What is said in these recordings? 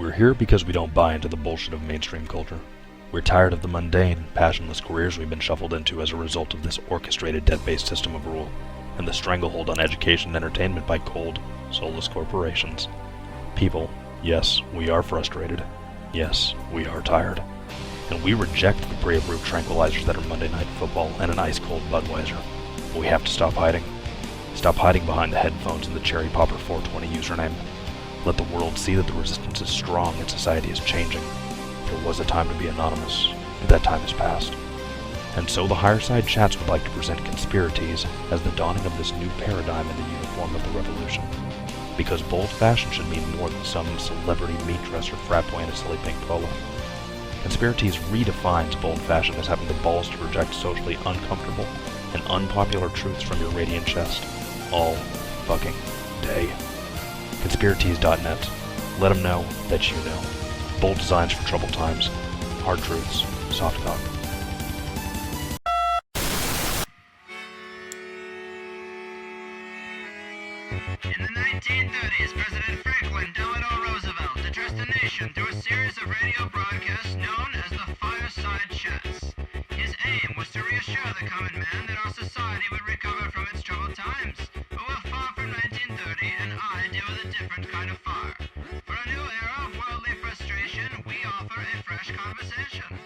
We're here because we don't buy into the bullshit of mainstream culture. We're tired of the mundane, passionless careers we've been shuffled into as a result of this orchestrated debt-based system of rule, and the stranglehold on education and entertainment by cold, soulless corporations. People, yes, we are frustrated. Yes, we are tired. And we reject the pre-approved tranquilizers that are Monday Night Football and an ice-cold Budweiser. We have to stop hiding. Stop hiding behind the headphones and the Cherry Popper 420 username. Let the world see that the resistance is strong and society is changing. There was a time to be anonymous, but that time has passed. And so the Higherside Chats would like to present Conspiracies as the dawning of this new paradigm in the uniform of the revolution. Because bold fashion should mean more than some celebrity meat dresser frat boy in a silly pink polo. Conspiracies redefines bold fashion as having the balls to reject socially uncomfortable and unpopular truths from your radiant chest. All fucking day. Conspiracies.net. Let them know that you know. Bold designs for troubled times. Hard truths. Soft cock. In the 1930s, President Franklin Delano Roosevelt addressed the nation through a series of radio broadcasts known as the Fireside Chats. His aim was to reassure the common man that our society would recover from its troubled times. But we're far from 1930, and I deal with a different kind of fire. For a new era of worldly frustration, we offer a fresh conversation.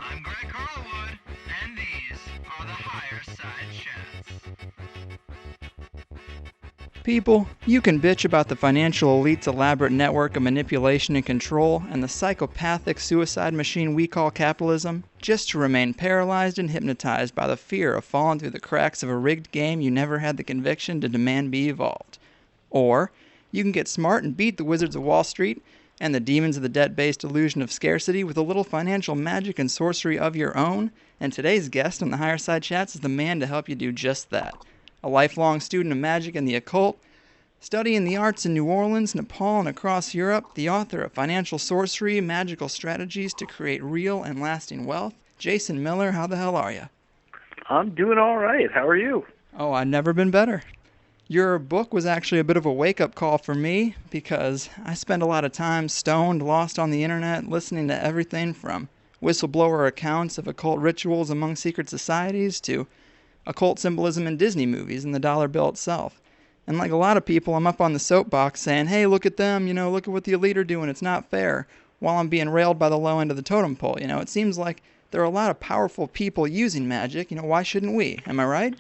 I'm Greg Carlwood, and these are the Higherside Chats. People, you can bitch about the financial elite's elaborate network of manipulation and control and the psychopathic suicide machine we call capitalism, just to remain paralyzed and hypnotized by the fear of falling through the cracks of a rigged game you never had the conviction to demand be evolved. Or, you can get smart and beat the wizards of Wall Street and the demons of the debt-based illusion of scarcity with a little financial magic and sorcery of your own, and today's guest on the Higherside Chats is the man to help you do just that. A lifelong student of magic and the occult, studying the arts in New Orleans, Nepal, and across Europe, the author of Financial Sorcery, Magical Strategies to Create Real and Lasting Wealth, Jason Miller, how the hell are you? I'm doing all right. How are you? Oh, I've never been better. Your book was actually a bit of a wake-up call for me because I spend a lot of time stoned, lost on the internet, listening to everything from whistleblower accounts of occult rituals among secret societies to occult symbolism in Disney movies and the dollar bill itself. And like a lot of people, I'm up on the soapbox saying, hey, look at them, look at what the elite are doing, it's not fair, while I'm being railed by the low end of the totem pole. It seems like there are a lot of powerful people using magic, why shouldn't we? Am I right?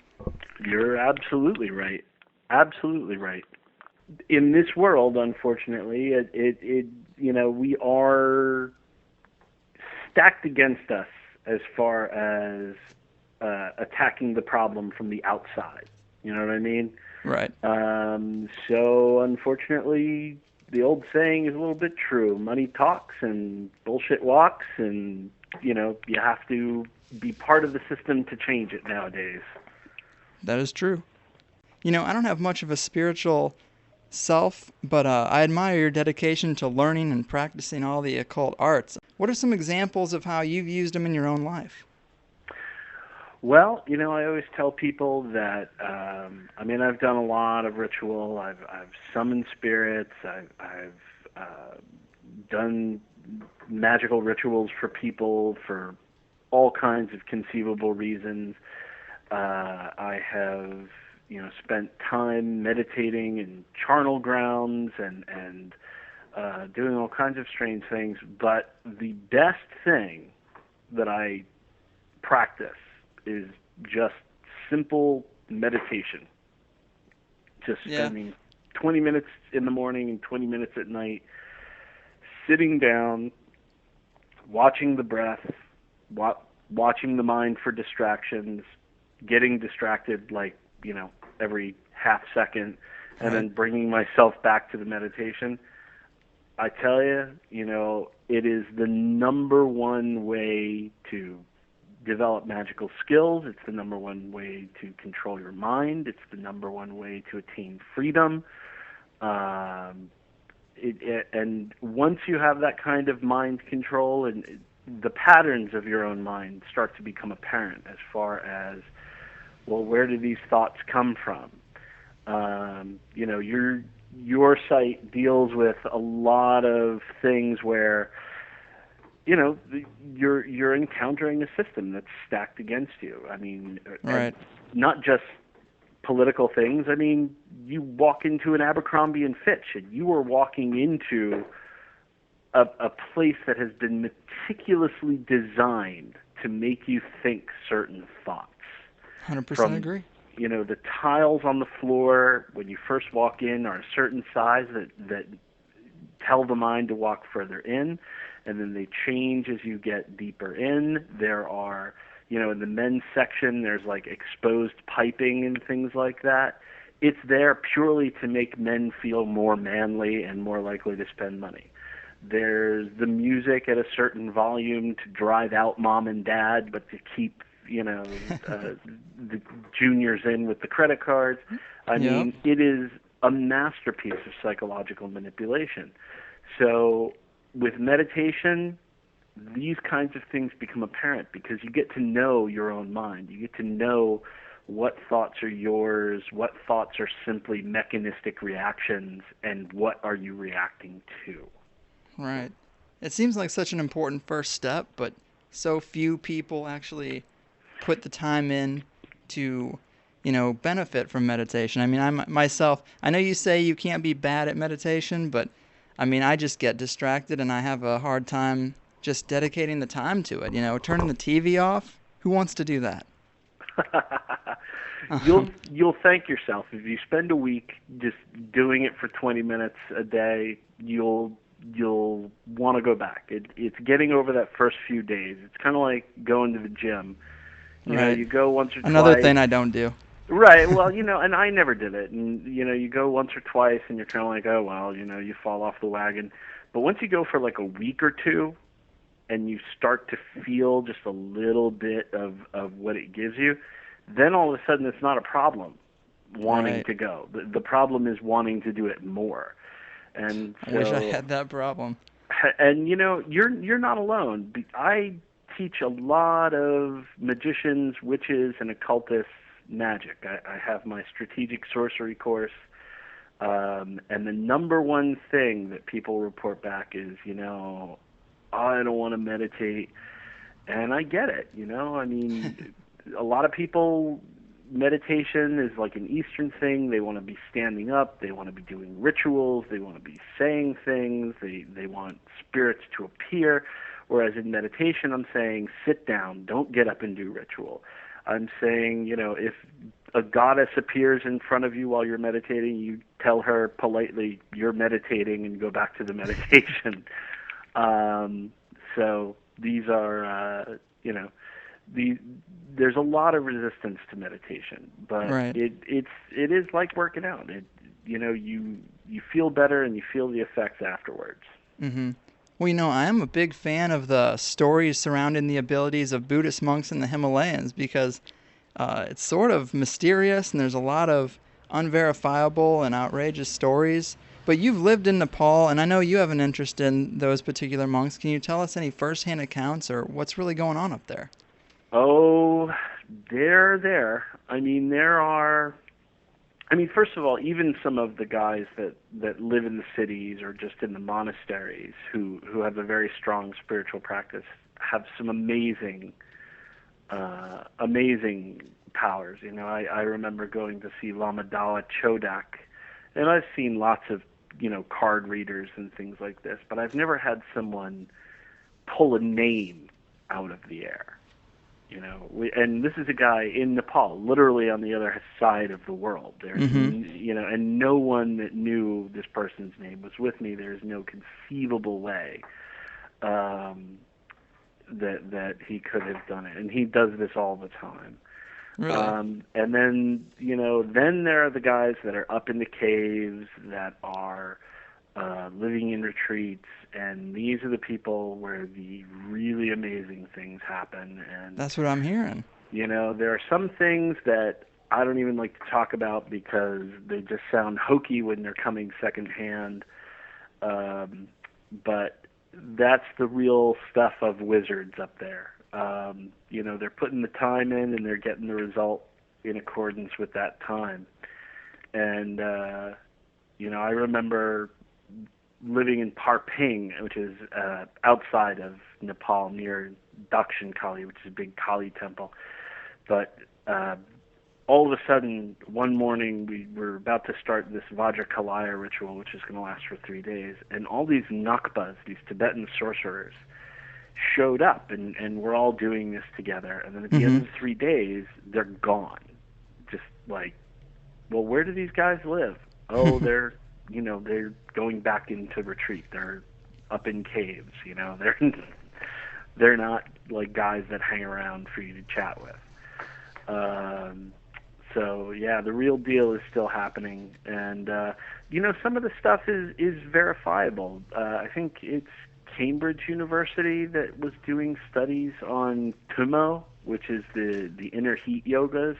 You're absolutely right. Absolutely right. In this world, unfortunately, we are stacked against us as far as attacking the problem from the outside. You know what I mean? Right. So unfortunately, the old saying is a little bit true. Money talks and bullshit walks, and you have to be part of the system to change it nowadays. That is true. I don't have much of a spiritual self, but I admire your dedication to learning and practicing all the occult arts. What are some examples of how you've used them in your own life? Well, I always tell people that, I've done a lot of ritual. I've summoned spirits. I've done magical rituals for people for all kinds of conceivable reasons. I have, spent time meditating in charnel grounds and doing all kinds of strange things. But the best thing that I practice is just simple meditation. Just spending 20 minutes in the morning and 20 minutes at night, sitting down, watching the breath, watching the mind for distractions, getting distracted every half second, and then bringing myself back to the meditation. I tell you, it is the number one way to develop magical skills. It's the number one way to control your mind. It's the number one way to attain freedom. And once you have that kind of mind control, and the patterns of your own mind start to become apparent as far as, well, where do these thoughts come from? your site deals with a lot of things where, you know, you're encountering a system that's stacked against you. I mean, Right. not just political things. I mean, you walk into an Abercrombie and Fitch, and you are walking into a place that has been meticulously designed to make you think certain thoughts. 100% agree. You know, the tiles on the floor when you first walk in are a certain size that tell the mind to walk further in, and then they change as you get deeper in. There are, you know, in the men's section, there's like exposed piping and things like that. It's there purely to make men feel more manly and more likely to spend money. There's the music at a certain volume to drive out mom and dad, but to keep, you know, the juniors in with the credit cards. I mean, it is a masterpiece of psychological manipulation. So with meditation, these kinds of things become apparent because you get to know your own mind. You get to know what thoughts are yours, what thoughts are simply mechanistic reactions, and what are you reacting to. Right. It seems like such an important first step, but so few people actually put the time in to, you know, benefit from meditation. I mean, I know you say you can't be bad at meditation, but I mean, I just get distracted and I have a hard time just dedicating the time to it. You know, turning the TV off. Who wants to do that? You'll thank yourself if you spend a week just doing it for 20 minutes a day. You'll want to go back. It's getting over that first few days. It's kind of like going to the gym. You know, you go once or twice. Another thing I don't do. Right. Well, you know, and I never did it. And, you know, you go once or twice and you're kind of like, oh, well, you know, you fall off the wagon. But once you go for like a week or two and you start to feel just a little bit of what it gives you, then all of a sudden it's not a problem wanting to go. The problem is wanting to do it more. And so, I wish I had that problem. And, you know, you're not alone. I teach a lot of magicians, witches, and occultists magic. I have my strategic sorcery course, and the number one thing that people report back is, you know, I don't want to meditate, and I get it. You know, I mean, a lot of people, meditation is like an Eastern thing. They want to be standing up. They want to be doing rituals. They want to be saying things. They want spirits to appear. Whereas in meditation, I'm saying, sit down. Don't get up and do ritual. I'm saying, you know, if a goddess appears in front of you while you're meditating, you tell her politely you're meditating and go back to the meditation. So these are, you know, there's a lot of resistance to meditation, but it is like working out. You know, you feel better and you feel the effects afterwards. Mm-hmm. Well, you know, I am a big fan of the stories surrounding the abilities of Buddhist monks in the Himalayas because it's sort of mysterious and there's a lot of unverifiable and outrageous stories. But you've lived in Nepal, and I know you have an interest in those particular monks. Can you tell us any first-hand accounts or what's really going on up there? Oh, they're there. I mean, first of all, even some of the guys that live in the cities or just in the monasteries who have a very strong spiritual practice have some amazing powers. You know, I remember going to see Lama Dala Chodak, and I've seen lots of, you know, card readers and things like this, but I've never had someone pull a name out of the air. You know, and this is a guy in Nepal, literally on the other side of the world. There's, you know, and no one that knew this person's name was with me. There's no conceivable way that he could have done it, and he does this all the time. Really? And then, you know, then there are the guys that are up in the caves that are living in retreats, and these are the people where the really amazing things happen. And that's what I'm hearing. You know, there are some things that I don't even like to talk about because they just sound hokey when they're coming secondhand. But that's the real stuff of wizards up there. You know, they're putting the time in and they're getting the result in accordance with that time. And I remember living in Parping, which is outside of Nepal near Dakshin Kali, which is a big Kali temple. But all of a sudden, one morning, we were about to start this Vajrakalaya ritual, which is going to last for 3 days, and all these Nakbas, these Tibetan sorcerers, showed up, and we're all doing this together. And then at the end of 3 days, they're gone. Just like, well, where do these guys live? Oh, they're going back into retreat. They're up in caves. They're not like guys that hang around for you to chat with. So yeah, the real deal is still happening, and some of the stuff is verifiable. I think it's Cambridge University that was doing studies on Timah, which is the inner heat yogas,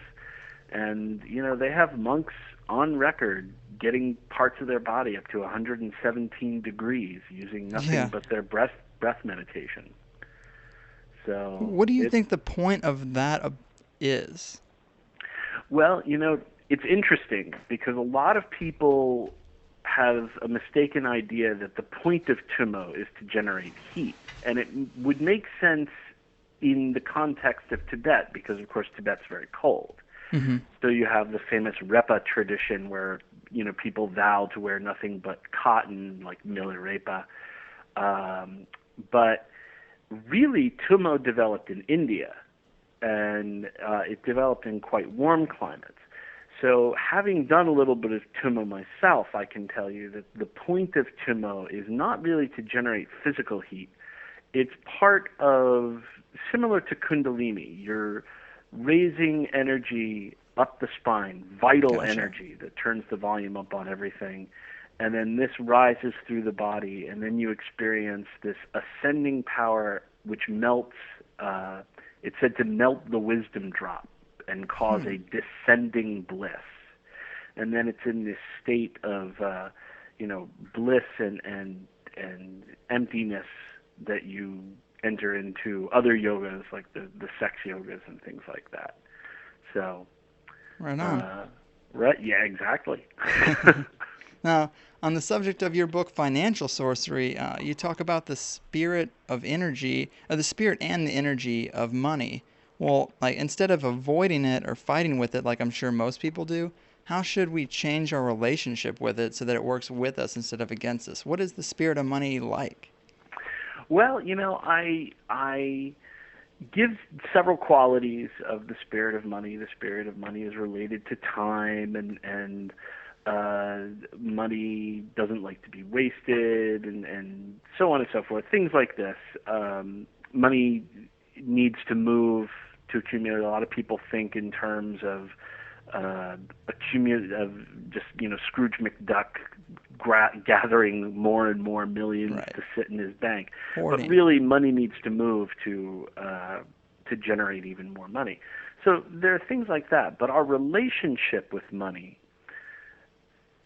and they have monks on record getting parts of their body up to 117 degrees using nothing but their breath meditation. So what do you think the point of that is? Well, it's interesting because a lot of people have a mistaken idea that the point of Timah is to generate heat. And it would make sense in the context of Tibet because, of course, Tibet's very cold. So you have the famous Repa tradition where, people vow to wear nothing but cotton, like Milarepa. But really, Timah developed in India, and it developed in quite warm climates. So having done a little bit of Timah myself, I can tell you that the point of Timah is not really to generate physical heat. It's part of, similar to Kundalini, you're raising energy up the spine, vital energy that turns the volume up on everything. And then this rises through the body, and then you experience this ascending power which melts, it's said to melt the wisdom drop and cause a descending bliss. And then it's in this state of, bliss and emptiness that you enter into other yogas, like the sex yogas and things like that. So, right on. Right, yeah, exactly. Now, on the subject of your book, Financial Sorcery, you talk about the spirit of energy, or the spirit and the energy of money. Well, like, instead of avoiding it or fighting with it like I'm sure most people do, how should we change our relationship with it so that it works with us instead of against us? What is the spirit of money like? Well, I give several qualities of the spirit of money. The spirit of money is related to time, and money doesn't like to be wasted, and so on and so forth. Things like this. Money needs to move to accumulate. A lot of people think in terms of Scrooge McDuck gathering more and more millions to sit in his bank. Hoarding. But really, money needs to move to generate even more money. So there are things like that. But our relationship with money,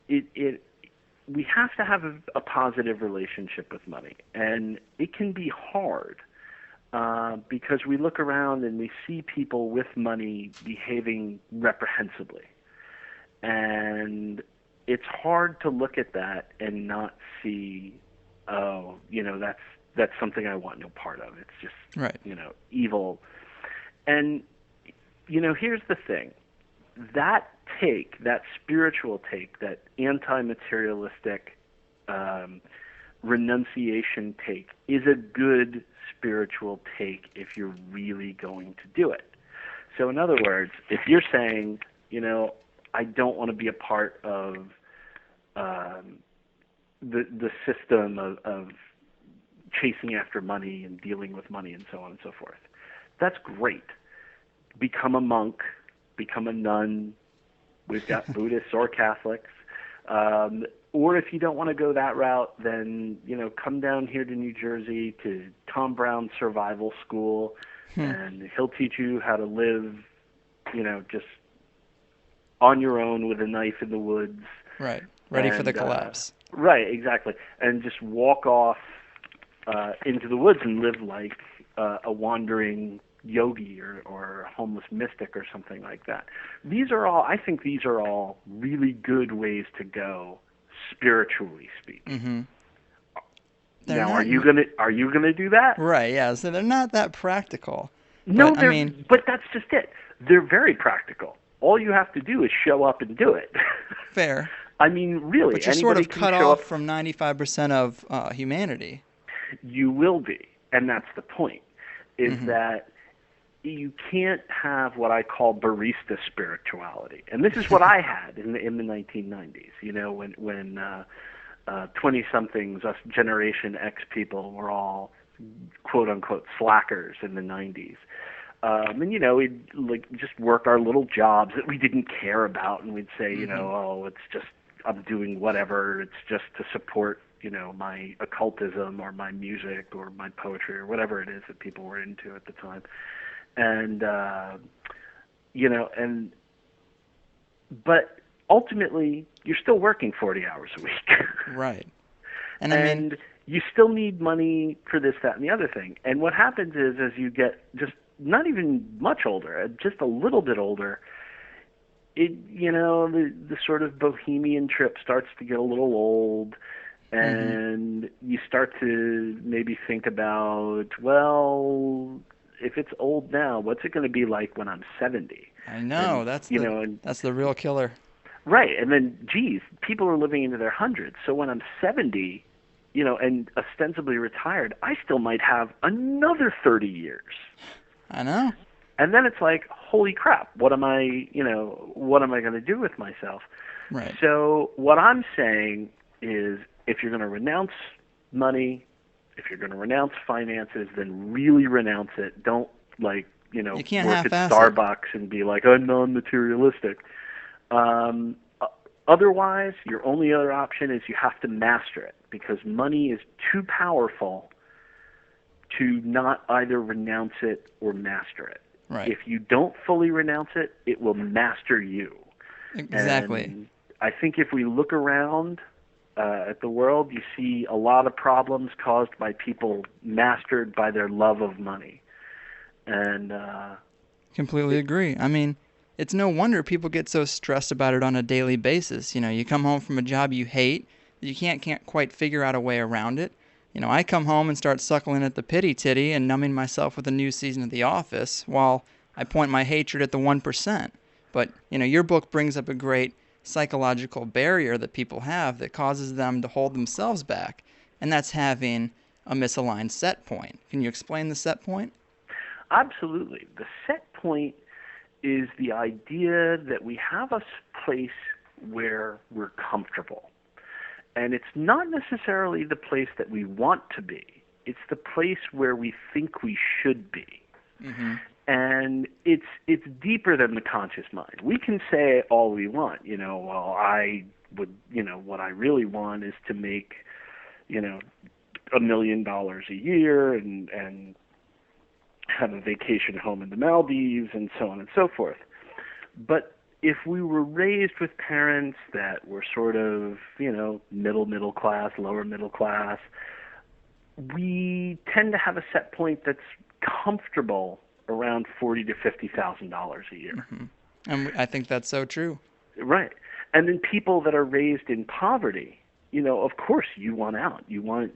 we have to have a positive relationship with money, and it can be hard. Because we look around and we see people with money behaving reprehensibly. And it's hard to look at that and not see, that's something I want no part of. It's just, evil. And, here's the thing. That spiritual take, that anti-materialistic renunciation take is a good spiritual take if you're really going to do it. So in other words, if you're saying, I don't want to be a part of the system of chasing after money and dealing with money and so on and so forth, that's great. Become a monk, become a nun. We've got Buddhists or Catholics. Or if you don't want to go that route, then, come down here to New Jersey to Tom Brown's survival school, and he'll teach you how to live, just on your own with a knife in the woods. Right. Ready for the collapse. Right, exactly. And just walk off into the woods and live like a wandering yogi or a homeless mystic or something like that. I think these are all really good ways to go spiritually speaking. Mm-hmm. Now, are you gonna do that? Right, yeah, so they're not that practical. No, But, I mean, but that's just it. They're very practical. All you have to do is show up and do it. fair. I mean, really, But you're sort anybody of can cut show off up. from 95% of humanity. You will be, and that's the point. Is Mm-hmm. that you can't have what I call barista spirituality, and this is what I had in the 1990s. You know, when 20-somethings, us Generation X people, were all quote unquote slackers in the 90s. And you know, we'd like just work our little jobs that we didn't care about, and we'd say, you know, oh, it's just I'm doing whatever. It's just to support, you know, my occultism or my music or my poetry or whatever it is that people were into at the time. And you know, but ultimately, you're still working 40 hours a week. Right. And I mean, you still need money for this, that, and the other thing. And what happens is, as you get just not even much older, just a little bit older, you know, the sort of bohemian trip starts to get a little old, and you start to maybe think about, well, if it's old now, what's it going to be like when I'm 70? I know, And, that's that's the real killer. Right, and then, geez, people are living into their hundreds. So when I'm 70, you know, and ostensibly retired, I still might have another 30 years. I know. And then it's like, holy crap, what am I going to do with myself? Right. So what I'm saying is, if you're going to renounce money, if you're going to renounce finances, then really renounce it. Don't, like, you know, You can't work at half-ass it. Starbucks and be like, I'm non-materialistic. Otherwise, your only other option is you have to master it, because money is too powerful to not either renounce it or master it. Right. If you don't fully renounce it, it will master you. Exactly. And I think if we look around at the world, you see a lot of problems caused by people mastered by their love of money. And Completely agree. I mean, it's no wonder people get so stressed about it on a daily basis. You know, you come home from a job you hate, you can't quite figure out a way around it. You know, I come home and start suckling at the pity titty and numbing myself with a new season of The Office while I point my hatred at the 1%. But, you know, your book brings up a great psychological barrier that people have that causes them to hold themselves back, and that's having a misaligned set point. Can you explain the set point? Absolutely. The set point is the idea that we have a place where we're comfortable. And it's not necessarily the place that we want to be. It's the place where we think we should be. Mm-hmm. And it's deeper than the conscious mind. We can say all we want, you know, well, I would, you know, what I really want is to make, you know, $1 million a year and have a vacation home in the Maldives and so on and so forth. But if we were raised with parents that were sort of, you know, middle class, lower middle class, we tend to have a set point that's comfortable around $40,000 to $50,000 a year. Mm-hmm. And I think that's so true. Right. And then people that are raised in poverty, you know, of course you want out. You want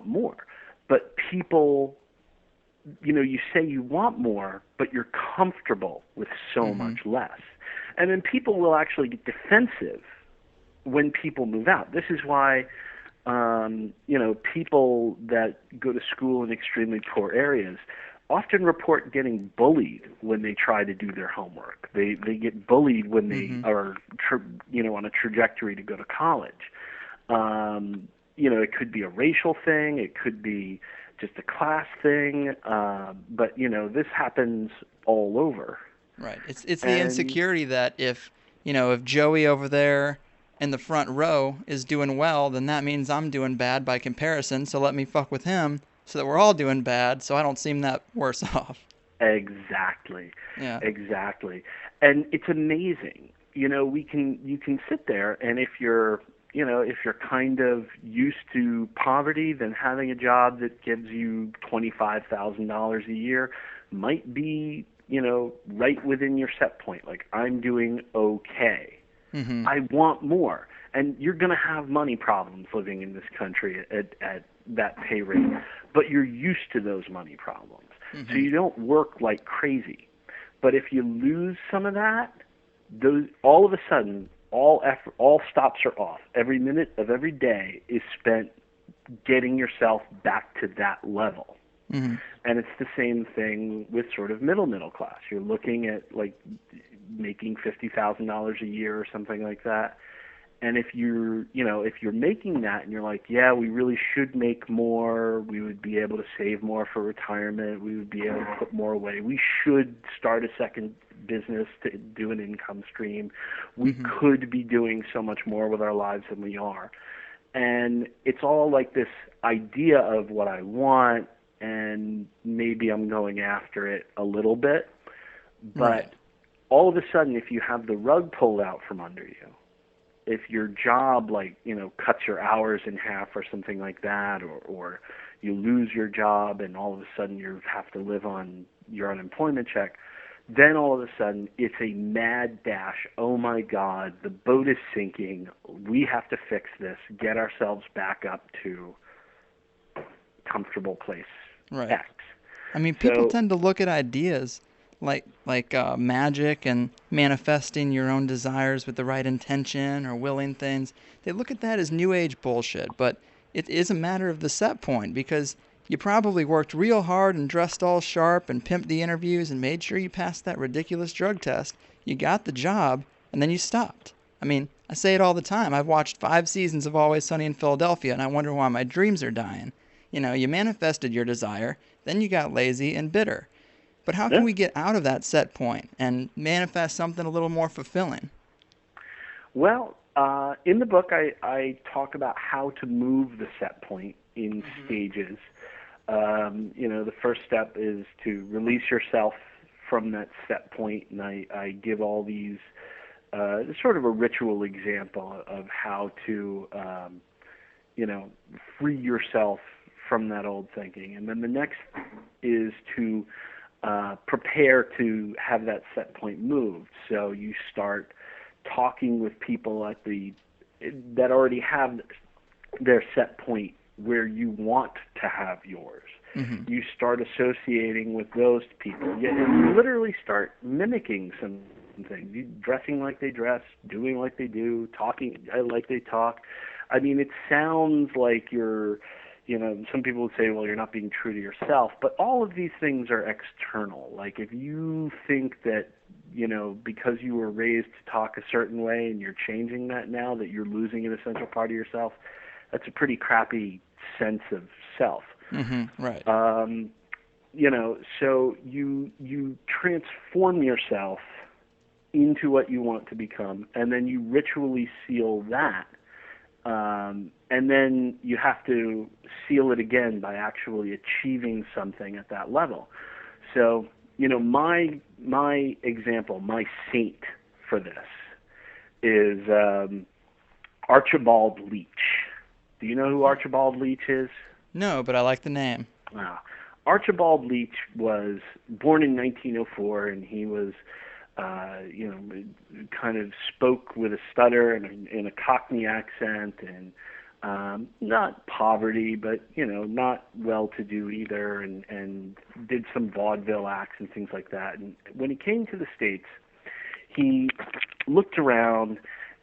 more. But people, you know, you say you want more, but you're comfortable with so much less. And then people will actually get defensive when people move out. This is why, you know, people that go to school in extremely poor areas often report getting bullied when they try to do their homework. They get bullied when they are, you know, on a trajectory to go to college. You know, it could be a racial thing. It could be just a class thing. But, you know, this happens all over. Right. It's the insecurity that if Joey over there in the front row is doing well, then that means I'm doing bad by comparison. So let me fuck with him so that we're all doing bad so I don't seem that worse off. Exactly. Yeah. Exactly. And it's amazing. You know, you can sit there, and if you're kind of used to poverty, then having a job that gives you $25,000 a year might be, you know, right within your set point. Like, I'm doing okay. Mm-hmm. I want more. And you're going to have money problems living in this country at that pay rate, but you're used to those money problems. Mm-hmm. So you don't work like crazy. But if you lose some of that, all of a sudden, all stops are off. Every minute of every day is spent getting yourself back to that level. Mm-hmm. And it's the same thing with sort of middle class. You're looking at like making $50,000 a year or something like that. And if you're making that and you're like, yeah, we really should make more, we would be able to save more for retirement, we would be able to put more away, we should start a second business to do an income stream, we could be doing so much more with our lives than we are. And it's all like this idea of what I want, and maybe I'm going after it a little bit. But all of a sudden, if you have the rug pulled out from under you, if your job, cuts your hours in half or something like that, or you lose your job and all of a sudden you have to live on your unemployment check, then all of a sudden it's a mad dash. Oh my God, the boat is sinking. We have to fix this, get ourselves back up to comfortable place X. I mean, people tend to look at ideas like magic and manifesting your own desires with the right intention or willing things. They look at that as New Age bullshit, but it is a matter of the set point, because you probably worked real hard and dressed all sharp and pimped the interviews and made sure you passed that ridiculous drug test. You got the job, and then you stopped. I mean, I say it all the time. I've watched 5 seasons of Always Sunny in Philadelphia, and I wonder why my dreams are dying. You manifested your desire, then you got lazy and bitter. But how can we get out of that set point and manifest something a little more fulfilling? Well, in the book, I talk about how to move the set point in stages. The first step is to release yourself from that set point, and I give all these sort of a ritual example of how to, free yourself from that old thinking. And then the next is to prepare to have that set point moved. So you start talking with people that already have their set point where you want to have yours. Mm-hmm. You start associating with those people. And you literally start mimicking some things. You dressing like they dress, doing like they do, talking like they talk. I mean, it sounds like you're, some people would say, well, you're not being true to yourself, but all of these things are external. Like if you think that, because you were raised to talk a certain way and you're changing that now, that you're losing an essential part of yourself, that's a pretty crappy sense of self. Mm-hmm, right. So you transform yourself into what you want to become, and then you ritually seal that. And then you have to seal it again by actually achieving something at that level. So, my example, my saint for this is Archibald Leach. Do you know who Archibald Leach is? No, but I like the name. Archibald Leach was born in 1904, and he was kind of spoke with a stutter and in a Cockney accent, and not poverty, but not well-to-do either, and did some vaudeville acts and things like that. And when he came to the States, he looked around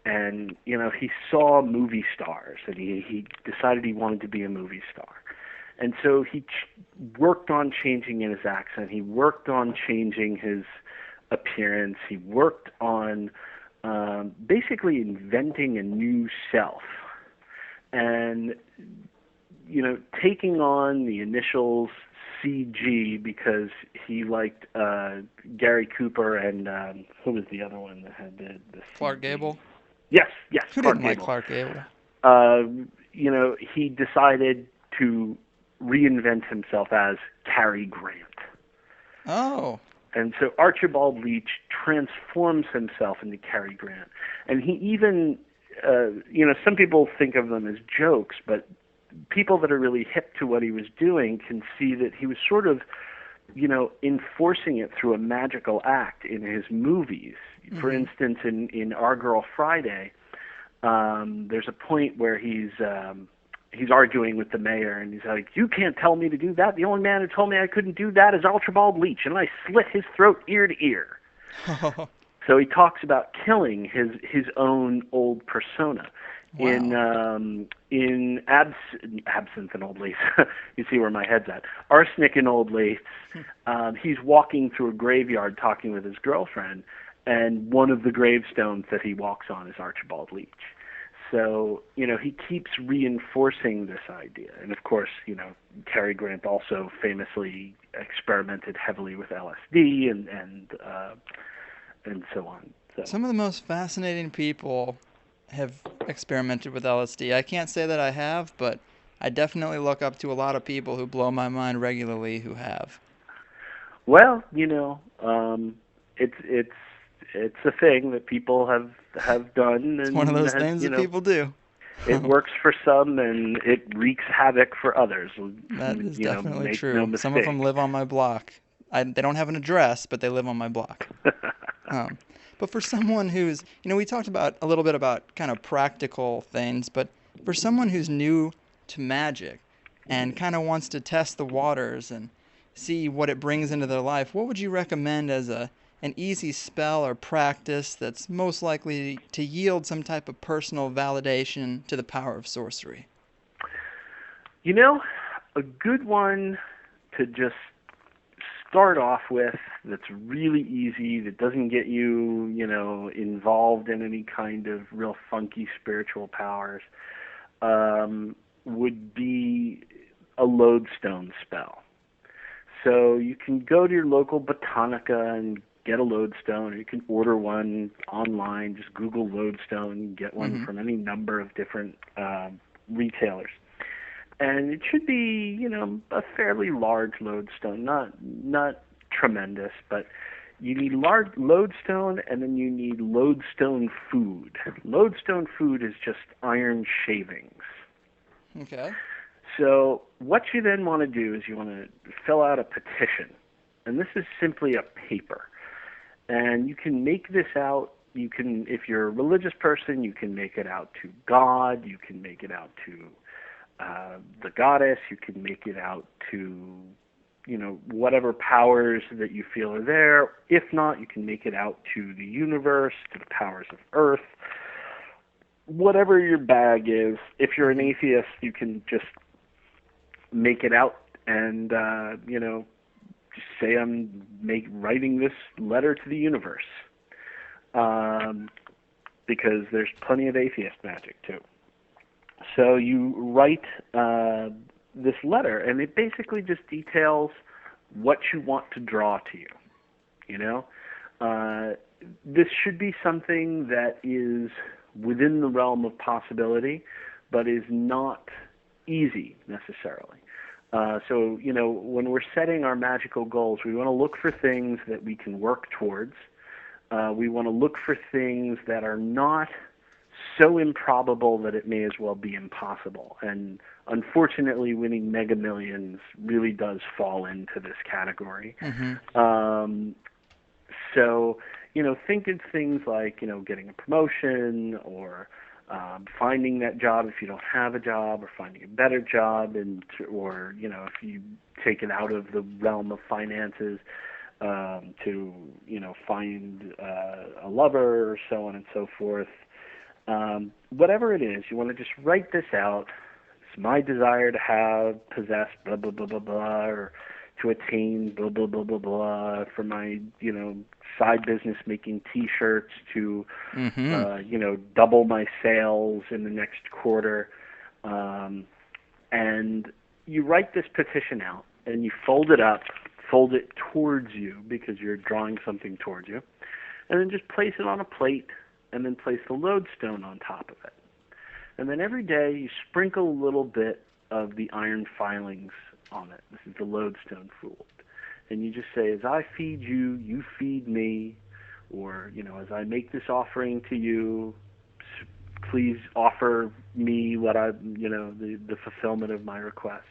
and he saw movie stars, and he decided he wanted to be a movie star. And so he worked on changing in his accent. He worked on changing his appearance. He worked on basically inventing a new self, and taking on the initials CG because he liked Gary Cooper and who was the other one that had the Clark Gable? Yes, Who Clark didn't Gable. like Clark Gable? He decided to reinvent himself as Cary Grant. Oh. And so Archibald Leach transforms himself into Cary Grant. And he even, some people think of them as jokes, but people that are really hip to what he was doing can see that he was sort of enforcing it through a magical act in his movies. For instance, in Our Girl Friday, there's a point where he's arguing with the mayor, and he's like, "You can't tell me to do that. The only man who told me I couldn't do that is Archibald Leach, and I slit his throat ear to ear." So he talks about killing his own old persona. Wow. In Absinthe and Old Lace, you see where my head's at. Arsenic and Old Lace, he's walking through a graveyard talking with his girlfriend, and one of the gravestones that he walks on is Archibald Leach. So, he keeps reinforcing this idea. And of course, Cary Grant also famously experimented heavily with LSD and so on. So. Some of the most fascinating people have experimented with LSD. I can't say that I have, but I definitely look up to a lot of people who blow my mind regularly who have. Well, it's a thing that people have done. It's one of those things that people do. It works for some, and it wreaks havoc for others. That is definitely true. No mistake. Some of them live on my block. They don't have an address, but they live on my block. But for someone who's, we talked about a little bit about kind of practical things, but for someone who's new to magic and kind of wants to test the waters and see what it brings into their life, what would you recommend as an easy spell or practice that's most likely to yield some type of personal validation to the power of sorcery? A good one to just start off with that's really easy, that doesn't get you, involved in any kind of real funky spiritual powers, would be a lodestone spell. So you can go to your local botanica and get a lodestone, or you can order one online. Just Google lodestone and get one from any number of different retailers. And it should be, a fairly large lodestone, not tremendous, but you need large lodestone, and then you need lodestone food. Lodestone food is just iron shavings. Okay. So what you then want to do is you want to fill out a petition, and this is simply a paper. And you can make this out. You can, if you're a religious person, you can make it out to God. You can make it out to the goddess. You can make it out to, whatever powers that you feel are there. If not, you can make it out to the universe, to the powers of Earth. Whatever your bag is. If you're an atheist, you can just make it out and, just say I'm writing this letter to the universe. Because there's plenty of atheist magic, too. So you write this letter, and it basically just details what you want to draw to you. This should be something that is within the realm of possibility, but is not easy necessarily. So, when we're setting our magical goals, we want to look for things that we can work towards. We want to look for things that are not so improbable that it may as well be impossible. And unfortunately, winning Mega Millions really does fall into this category. So, think of things like, getting a promotion, or finding that job if you don't have a job, or finding a better job, or if you take it out of the realm of finances, to find a lover, or so on and so forth. Whatever it is, you want to just write this out. It's my desire to possess blah blah blah blah blah, or to attain blah blah blah blah blah, for my side business making T-shirts to double my sales in the next quarter, and you write this petition out and you fold it towards you because you're drawing something towards you, and then just place it on a plate, and then place the lodestone on top of it. And then every day you sprinkle a little bit of the iron filings on it. This is the lodestone food. And you just say, as I feed you, you feed me, or, as I make this offering to you, please offer me what the fulfillment of my requests.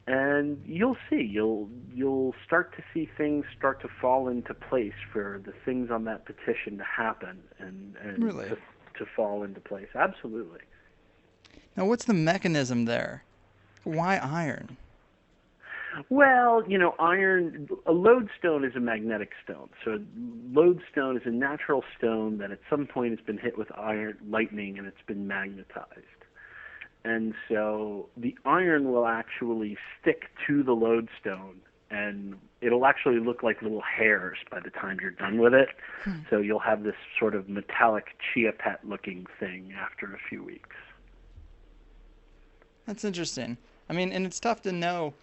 and you'll see, you'll start to see things start to fall into place for the things on that petition to happen and Really? to fall into place. Absolutely. Now, what's the mechanism there? Why iron? Well, a lodestone is a magnetic stone. So a lodestone is a natural stone that at some point has been hit with lightning and it's been magnetized. And so the iron will actually stick to the lodestone, and it'll actually look like little hairs by the time you're done with it. So you'll have this sort of metallic chia pet looking thing after a few weeks. That's interesting. I mean, and it's tough to know.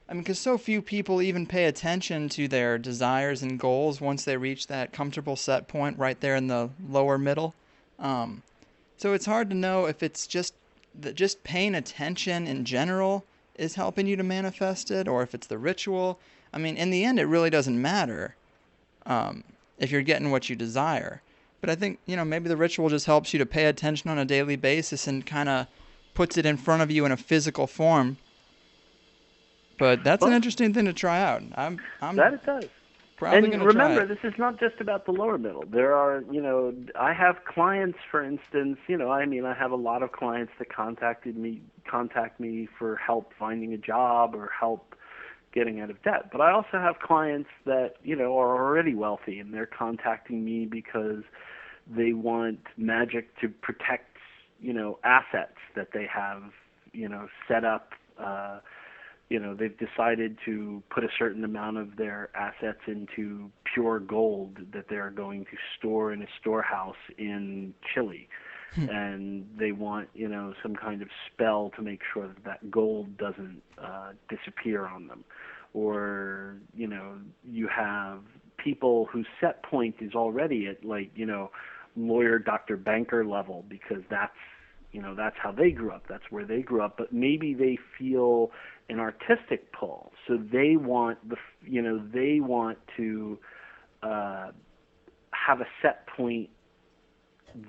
I mean, because so few people even pay attention to their desires and goals once they reach that comfortable set point right there in the lower middle. So it's hard to know if it's just paying attention in general is helping you to manifest it, or if it's the ritual. I mean, in the end, it really doesn't matter if you're getting what you desire. But I think, maybe the ritual just helps you to pay attention on a daily basis and kind of puts it in front of you in a physical form. But that's an interesting thing to try out. That it does. Probably going to try remember, it. this is not just about the lower middle. There are, I have clients, for instance, I have a lot of clients that contact me for help finding a job or help getting out of debt. But I also have clients that, are already wealthy, and they're contacting me because they want magic to protect, assets that they have, set up. They've decided to put a certain amount of their assets into pure gold that they're going to store in a storehouse in Chile. And they want, some kind of spell to make sure that gold doesn't disappear on them. Or, you have people whose set point is already at lawyer, doctor, banker level, because that's how they grew up. That's where they grew up. But maybe they feel an artistic pull, so they want to have a set point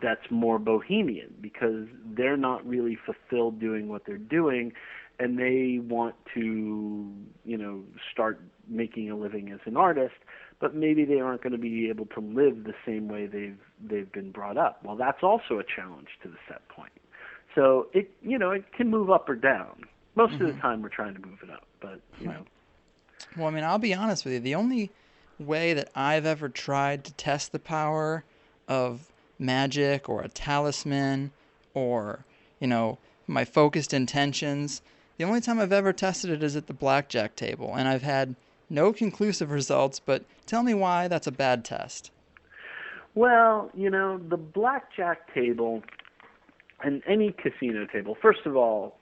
that's more bohemian, because they're not really fulfilled doing what they're doing, and they want to start making a living as an artist, but maybe they aren't going to be able to live the same way they've been brought up. Well, that's also a challenge to the set point. So it can move up or down. Most of the time we're trying to move it up, but Right. Well, I mean, I'll be honest with you. The only way that I've ever tried to test the power of magic or a talisman or, my focused intentions, the only time I've ever tested it is at the blackjack table, and I've had no conclusive results, but tell me why that's a bad test. Well, the blackjack table and any casino table, first of all,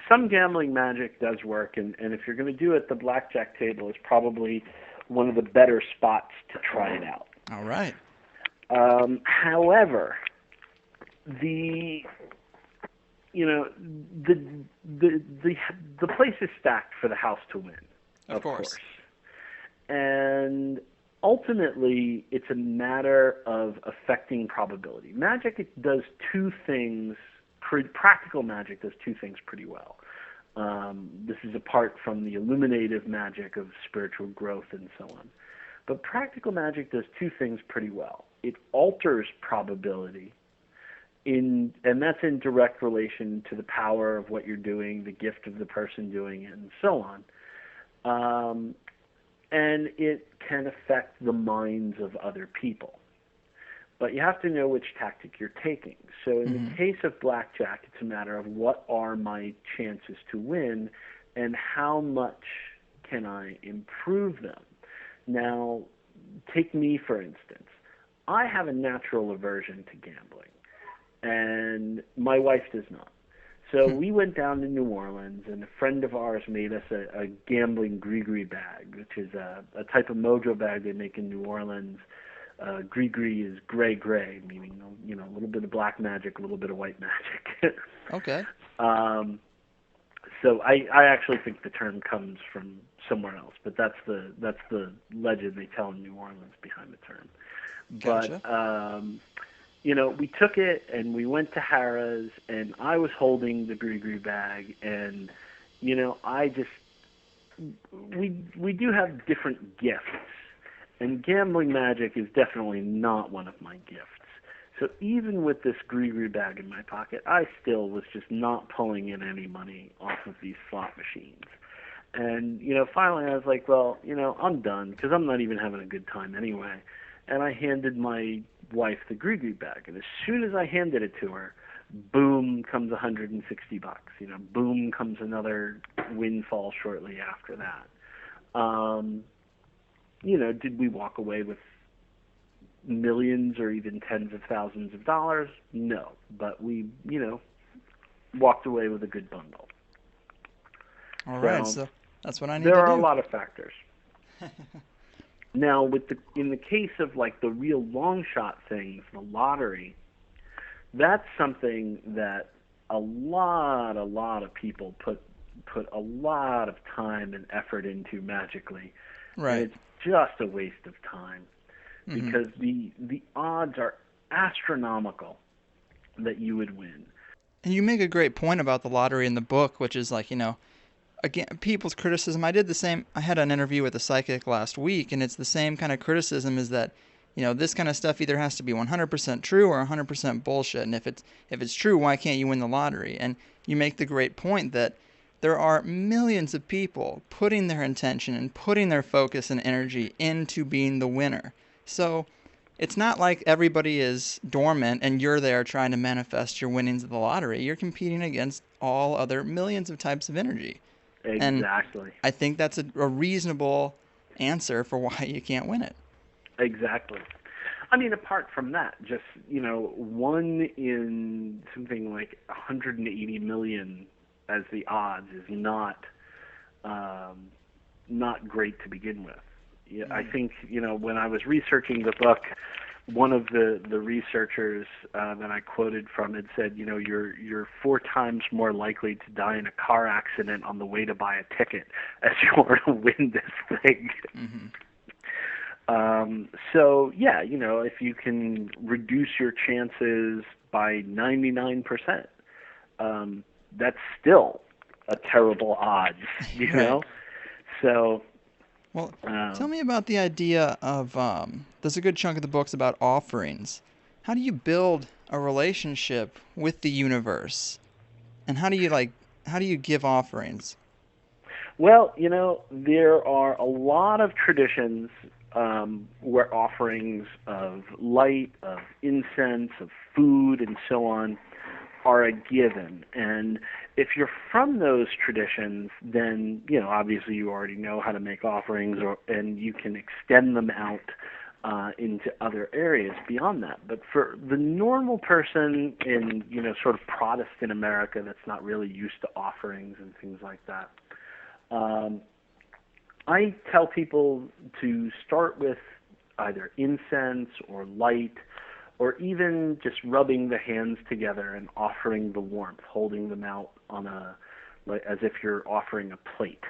some gambling magic does work, and if you're going to do it, the blackjack table is probably one of the better spots to try it out. All right. However, the place is stacked for the house to win, of course. And ultimately, it's a matter of affecting probability. Magic does two things. Practical magic does two things pretty well. This is apart from the illuminative magic of spiritual growth and so on. But practical magic does two things pretty well. It alters probability, and that's in direct relation to the power of what you're doing, the gift of the person doing it, and so on. And it can affect the minds of other people. But you have to know which tactic you're taking. So in the case of blackjack, it's a matter of what are my chances to win and how much can I improve them. Now, take me, for instance. I have a natural aversion to gambling, and my wife does not. So we went down to New Orleans, and a friend of ours made us a gambling gris-gris bag, which is a type of mojo bag they make in New Orleans. Gris-gris is gray, meaning a little bit of black magic, a little bit of white magic. Okay. So I actually think the term comes from somewhere else, but that's the legend they tell in New Orleans behind the term. Gotcha. But we took it and we went to Harrah's, and I was holding the gris-gris bag, and we do have different gifts, and gambling magic is definitely not one of my gifts. So even with this gree bag in my pocket, I still was just not pulling in any money off of these slot machines. And, finally I was like, well, I'm done, because I'm not even having a good time anyway. And I handed my wife the gree bag, and as soon as I handed it to her, boom comes $160. Boom comes another windfall shortly after that. Did we walk away with millions or even tens of thousands of dollars? No, but we, walked away with a good bundle. All right, so that's what I need to do. do. There are a lot of factors. Now, in the case of like the real long shot things, the lottery, that's something that a lot of people put a lot of time and effort into magically. Right. And it's just a waste of time, because the odds are astronomical that you would win. And you make a great point about the lottery in the book, which is like, again, people's criticism. I did the same. I had an interview with a psychic last week, and it's the same kind of criticism, is that, this kind of stuff either has to be 100% true or 100% bullshit. And if it's true, why can't you win the lottery? And you make the great point that there are millions of people putting their intention and putting their focus and energy into being the winner. So it's not like everybody is dormant and you're there trying to manifest your winnings of the lottery. You're competing against all other millions of types of energy. Exactly. And I think that's a reasonable answer for why you can't win it. Exactly. I mean, apart from that, just, one in something like 180 million as the odds is not great to begin with. Yeah, I think, when I was researching the book, one of the researchers that I quoted from it said, you're 4 times more likely to die in a car accident on the way to buy a ticket as you are to win this thing. So, yeah, if you can reduce your chances by 99%, that's still a terrible odds, know? So... Well, tell me about the idea of, there's a good chunk of the book's about offerings. How do you build a relationship with the universe? And how do you give offerings? Well, there are a lot of traditions where offerings of light, of incense, of food, and so on are a given. And if you're from those traditions, then, obviously you already know how to make offerings, and you can extend them out into other areas beyond that. But for the normal person in, sort of Protestant America that's not really used to offerings and things like that, I tell people to start with either incense or light, or even just rubbing the hands together and offering the warmth, holding them out on as if you're offering a plate,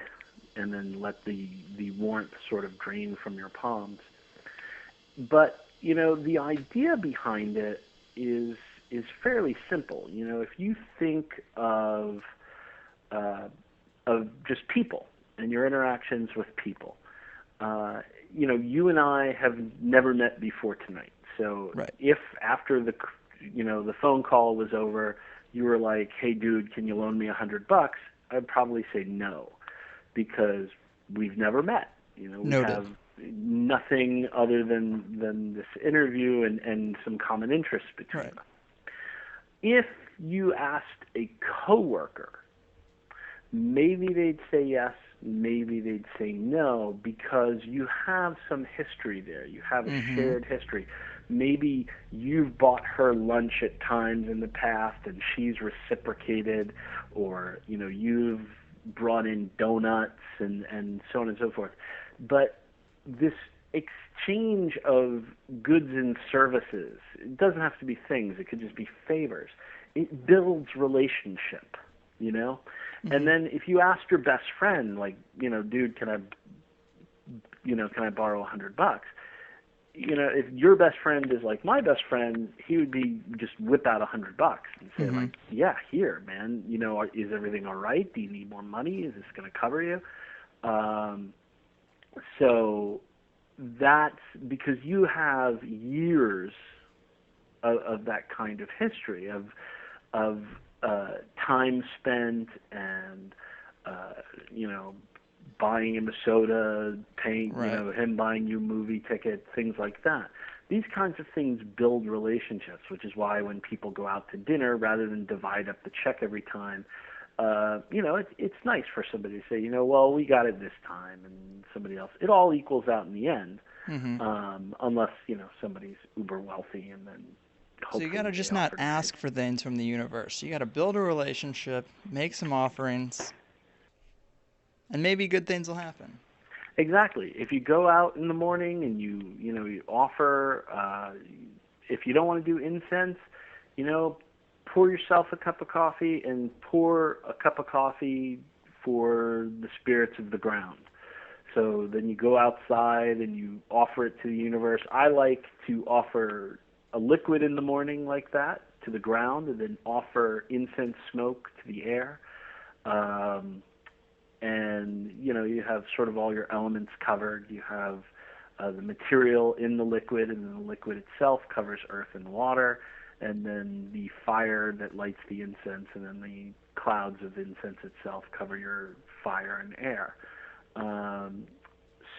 and then let the warmth sort of drain from your palms. But, the idea behind it is fairly simple. If you think of just people and your interactions with people, you and I have never met before tonight. So right. If after the phone call was over, you were like, "Hey, dude, can you loan me $100?" I'd probably say no, because we've never met. We have nothing other than this interview and some common interests between us. If you asked a coworker, maybe they'd say yes, maybe they'd say no, because you have some history there. You have a shared history. Maybe you've bought her lunch at times in the past and she's reciprocated, or, you've brought in donuts and so on and so forth. But this exchange of goods and services, it doesn't have to be things, it could just be favors. It builds relationship, And then if you ask your best friend, like, dude, can I borrow $100? If your best friend is like my best friend, he would be just whip out $100 and say like, yeah, here, man, is everything all right? Do you need more money? Is this going to cover you? So that's because you have years of that kind of history of time spent and buying him a soda, paying him buying you movie tickets, things like that. These kinds of things build relationships, which is why when people go out to dinner, rather than divide up the check every time, it's nice for somebody to say, well, we got it this time, and somebody else. It all equals out in the end, unless somebody's uber wealthy, and then. So you got to just not ask for things from the universe. You got to build a relationship, make some offerings, and maybe good things will happen. Exactly. If you go out in the morning and you offer, if you don't want to do incense, pour yourself a cup of coffee and pour a cup of coffee for the spirits of the ground. So then you go outside and you offer it to the universe. I like to offer a liquid in the morning like that to the ground, and then offer incense smoke to the air. And you have sort of all your elements covered. You have the material in the liquid, and then the liquid itself covers earth and water, and then the fire that lights the incense, and then the clouds of incense itself cover your fire and air.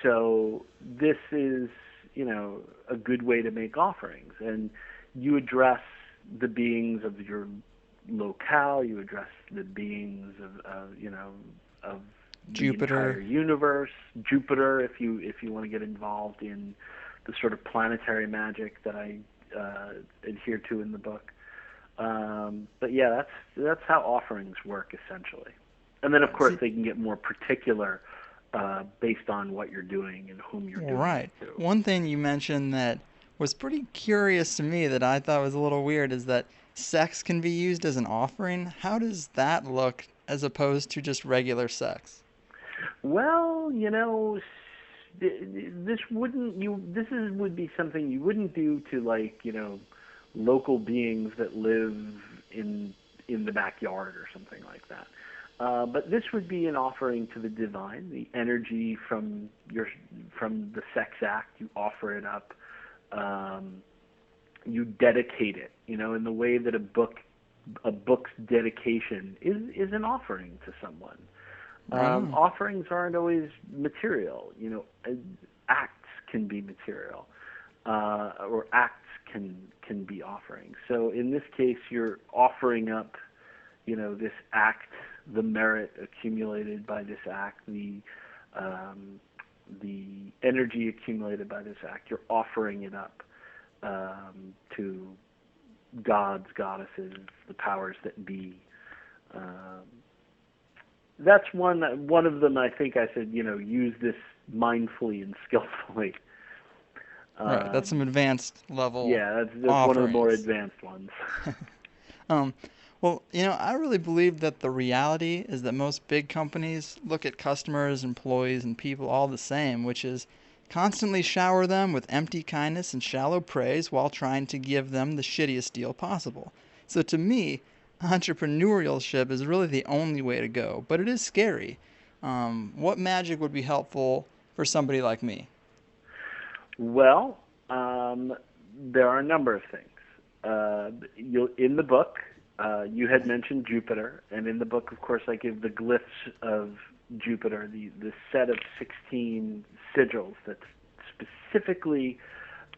So this is a good way to make offerings, and you address the beings of your locale. You address the beings of the Jupiter. entire universe. Jupiter, if you want to get involved in the sort of planetary magic that I adhere to in the book. But yeah, that's how offerings work essentially. And then of course they can get more particular based on what you're doing and whom you're doing Right. it to. One thing you mentioned that was pretty curious to me that I thought was a little weird is that sex can be used as an offering. How does that look as opposed to just regular sex? Well, this would be something you wouldn't do to local beings that live in the backyard or something like that. But this would be an offering to the divine, the energy from the sex act. You offer it up. You dedicate it. In the way that a book's dedication is an offering to someone. Offerings aren't always material. Acts can be material, or acts can be offerings. So in this case, you're offering up, this act, the merit accumulated by this act, the energy accumulated by this act. You're offering it up to gods, goddesses, the powers that be. That's one of them. I think I said, use this mindfully and skillfully. Right, that's some advanced level. Yeah, that's one of the more advanced ones. Well, I really believe that the reality is that most big companies look at customers, employees, and people all the same, which is constantly shower them with empty kindness and shallow praise while trying to give them the shittiest deal possible. So to me, entrepreneurship is really the only way to go, but it is scary. What magic would be helpful for somebody like me? Well, there are a number of things. In the book, you had mentioned Jupiter, and in the book, of course, I give the glyphs of Jupiter, the set of 16 sigils that's specifically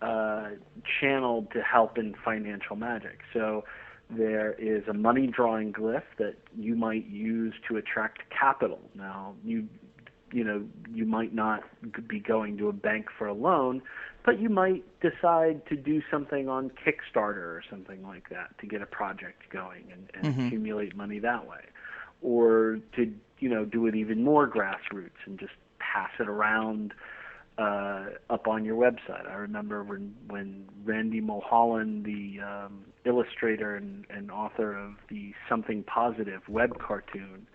channeled to help in financial magic. So there is a money drawing glyph that you might use to attract capital. Now, you might not be going to a bank for a loan, but you might decide to do something on Kickstarter or something like that to get a project going and accumulate money that way. Or to, do it even more grassroots and just pass it around up on your website. I remember when Randy Mulholland, the illustrator and author of the Something Positive web cartoon,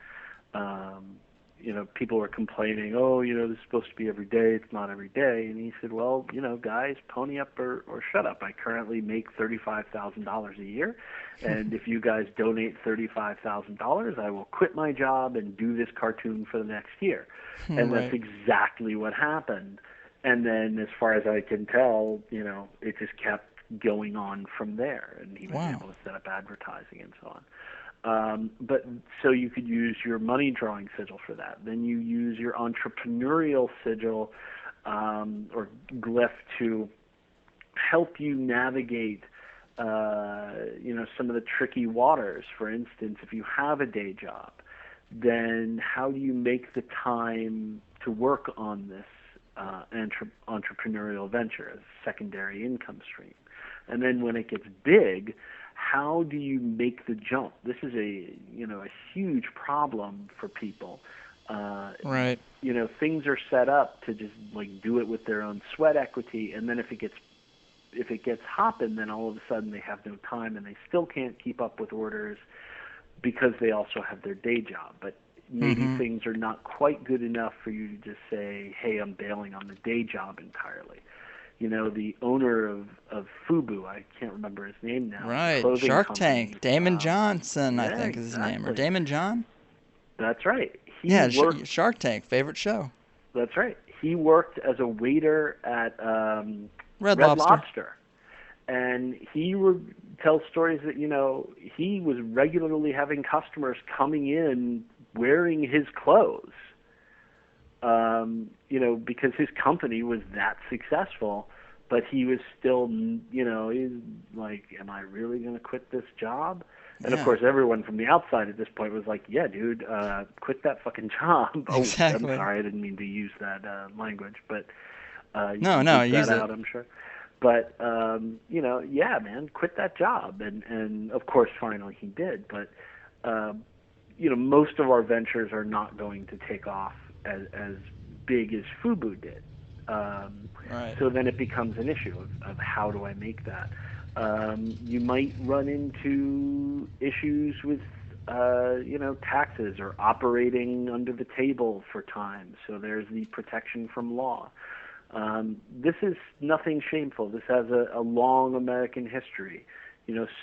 people were complaining, oh, this is supposed to be every day. It's not every day. And he said, well, guys, pony up or shut up. I currently make $35,000 a year. And if you guys donate $35,000, I will quit my job and do this cartoon for the next year. And Right. that's exactly what happened. And then as far as I can tell, it just kept going on from there. And he was Wow. able to set up advertising and so on. But so you could use your money drawing sigil for that. Then you use your entrepreneurial sigil or glyph to help you navigate, some of the tricky waters. For instance, if you have a day job, then how do you make the time to work on this entrepreneurial venture as a secondary income stream? And then when it gets big, how do you make the jump? This is a huge problem for people. Right. Things are set up to just do it with their own sweat equity, and then if it gets hopping, then all of a sudden they have no time and they still can't keep up with orders because they also have their day job. But maybe things are not quite good enough for you to just say, hey, I'm bailing on the day job entirely. The owner of Fubu, I can't remember his name now. Right. Clothing Shark company, Tank. Damon Johnson, I yeah, think is his name. Or exactly. Damon John? That's right. He Yeah, worked. Shark Tank, favorite show. That's right. He worked as a waiter at Red Lobster. And he would tell stories that, he was regularly having customers coming in wearing his clothes, because his company was that successful, but he was still, he's like, am I really going to quit this job? And Yeah. of course, everyone from the outside at this point was like, yeah, dude, quit that fucking job. Exactly. Oh, I'm sorry, I didn't mean to use that language, but you No, can beep use that it. out, I'm sure. But, yeah, man, quit that job. And of course, finally he did. But, most of our ventures are not going to take off as big as Fubu did. Right. So then it becomes an issue of how do I make that? You might run into issues with, taxes or operating under the table for time. So there's the protection from law. This is nothing shameful. This has a long American history.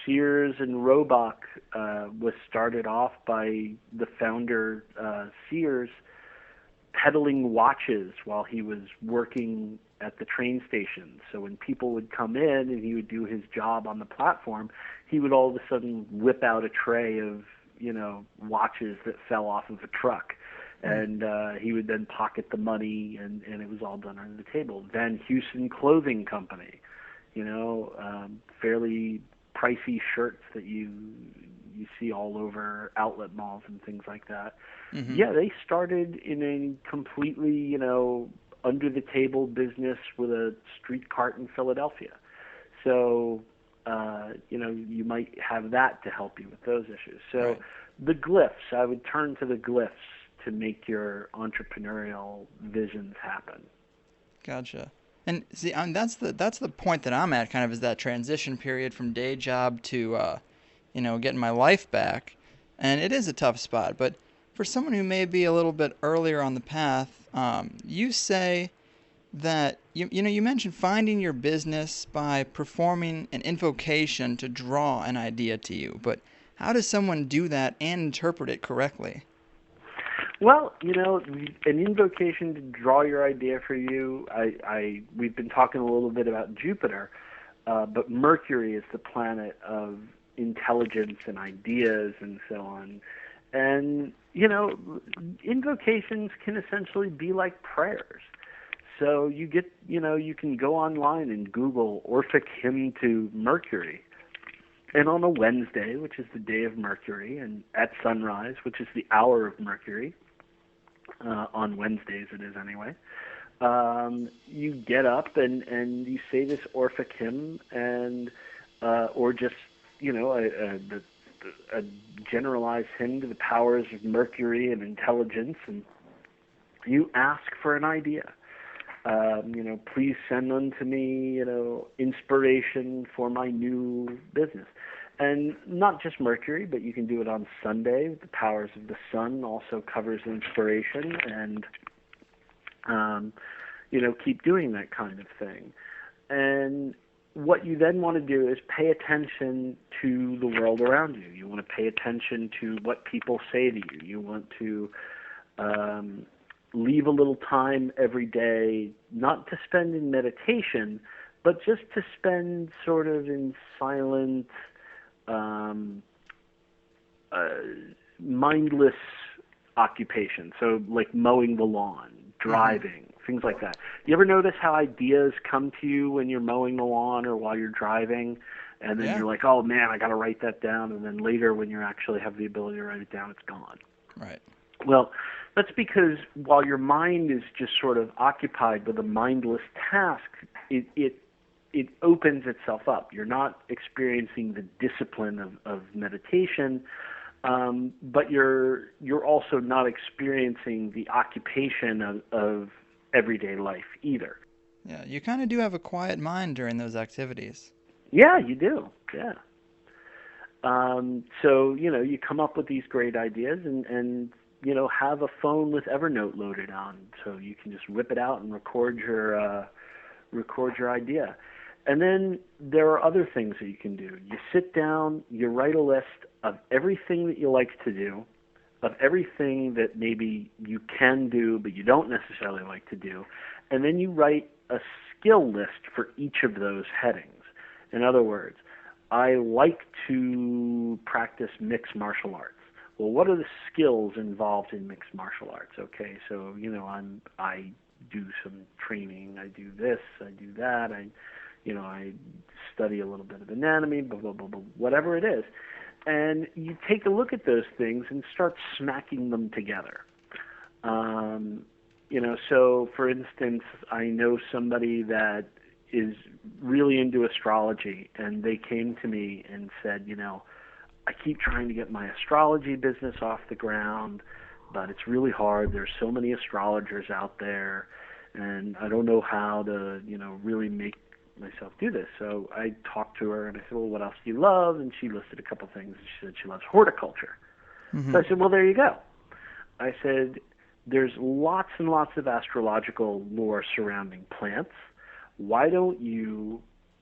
Sears and Roebuck was started off by the founder, Sears, peddling watches while he was working at the train station. So when people would come in and he would do his job on the platform, he would all of a sudden whip out a tray of, watches that fell off of a truck. And he would then pocket the money, and it was all done under the table. Van Heusen Clothing Company, fairly pricey shirts that you see all over outlet malls and things like that. Yeah, they started in a completely, under the table business with a street cart in Philadelphia. So, you might have that to help you with those issues. So Right. The glyphs, I would turn to the glyphs to make your entrepreneurial visions happen. Gotcha. And see, that's the point that I'm at, kind of, is that transition period from day job to, getting my life back. And it is a tough spot. But for someone who may be a little bit earlier on the path, you say that you mentioned finding your business by performing an invocation to draw an idea to you. But how does someone do that and interpret it correctly? Well, an invocation to draw your idea for you, we've been talking a little bit about Jupiter, but Mercury is the planet of intelligence and ideas and so on. And, invocations can essentially be like prayers. So you can go online and Google Orphic Hymn to Mercury. And on a Wednesday, which is the day of Mercury, and at sunrise, which is the hour of Mercury, on Wednesdays it is anyway, you get up and you say this Orphic hymn, and or just a generalized hymn to the powers of Mercury and intelligence, and you ask for an idea. Please send unto me, inspiration for my new business. And not just Mercury, but you can do it on Sunday. The powers of the sun also covers inspiration, and keep doing that kind of thing. And what you then want to do is pay attention to the world around you. You want to pay attention to what people say to you. You want to leave a little time every day, not to spend in meditation, but just to spend sort of in silent, mindless occupation. So like mowing the lawn, driving, things like that. You ever notice how ideas come to you when you're mowing the lawn or while you're driving, and then you're like, oh man, I got to write that down, and then later when you actually have the ability to write it down, it's gone. Right. Well, that's because while your mind is just sort of occupied with a mindless task, it opens itself up. You're not experiencing the discipline of meditation, but you're also not experiencing the occupation of everyday life either. Yeah, you kind of do have a quiet mind during those activities. Yeah, you do. Yeah. So, you come up with these great ideas and have a phone with Evernote loaded on, so you can just whip it out and record your idea. And then there are other things that you can do. You sit down, you write a list of everything that you like to do, of everything that maybe you can do but you don't necessarily like to do, and then you write a skill list for each of those headings. In other words, I like to practice mixed martial arts. Well, what are the skills involved in mixed martial arts? Okay, so I do some training, I do this, I do that, I study a little bit of anatomy, blah blah blah blah, whatever it is, and you take a look at those things and start smacking them together. So for instance, I know somebody that is really into astrology, and they came to me and said, I keep trying to get my astrology business off the ground, but it's really hard. There's so many astrologers out there, and I don't know how to, really make myself do this. So I talked to her, and I said, well, what else do you love? And she listed a couple things. She said she loves horticulture. So I said, well, there you go. I said, there's lots and lots of astrological lore surrounding plants. Why don't you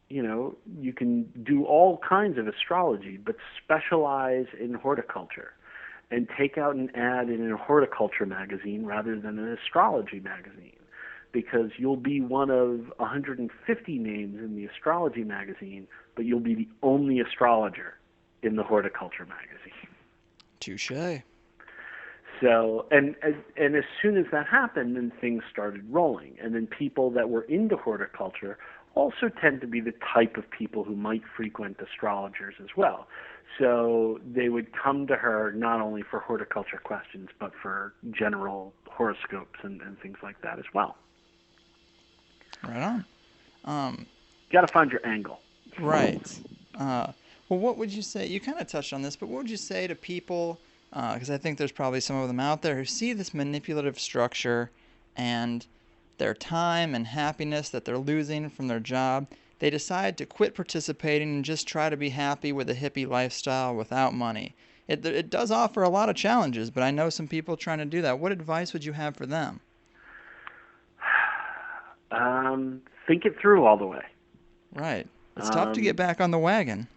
can do all kinds of astrology, but specialize in horticulture and take out an ad in a horticulture magazine rather than an astrology magazine, because you'll be one of 150 names in the astrology magazine, but you'll be the only astrologer in the horticulture magazine. Touché. So, and as soon as that happened, then things started rolling. And then people that were into horticulture also tend to be the type of people who might frequent astrologers as well. So they would come to her not only for horticulture questions, but for general horoscopes and things like that as well. Right on. Got to find your angle. Right. Well, what would you say? You kind of touched on this, but what would you say to people? Because I think there's probably some of them out there who see this manipulative structure and their time and happiness that they're losing from their job. They decide to quit participating and just try to be happy with a hippie lifestyle without money. It does offer a lot of challenges, but I know some people trying to do that. What advice would you have for them? Think it through all the way. Right. It's tough to get back on the wagon.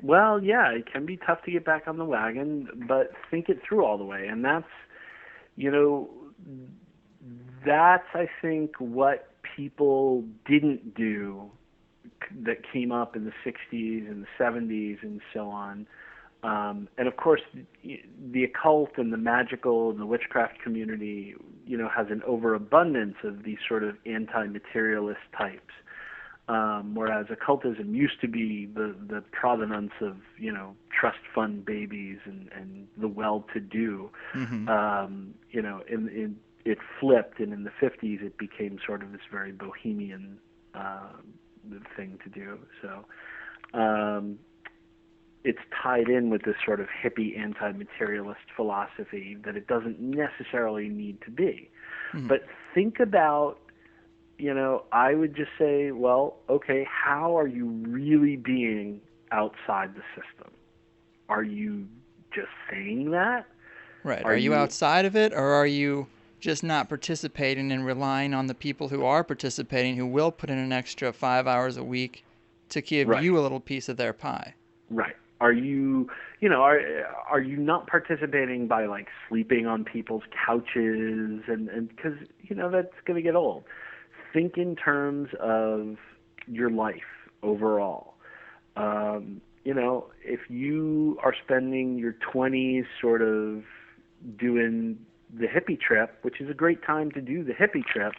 Well, yeah, it can be tough to get back on the wagon, but think it through all the way. And that's, I think, what people didn't do that came up in the 60s and the 70s and so on. And of course, the occult and the magical and the witchcraft community, has an overabundance of these sort of anti-materialist types. Whereas occultism used to be the provenance of, trust fund babies and the well-to-do. It flipped, and in the 50s it became sort of this very bohemian thing to do. So it's tied in with this sort of hippie anti-materialist philosophy that it doesn't necessarily need to be. But think about, I would just say, well, okay, how are you really being outside the system. Are you just saying that? Right. Are you outside of it, or are you just not participating and relying on the people who are participating, who will put in an extra 5 hours a week to give Right. you a little piece of their pie? Right. Are you, are you not participating by like sleeping on people's couches and because, that's going to get old. Think in terms of your life overall. If you are spending your 20s sort of doing the hippie trip, which is a great time to do the hippie trip,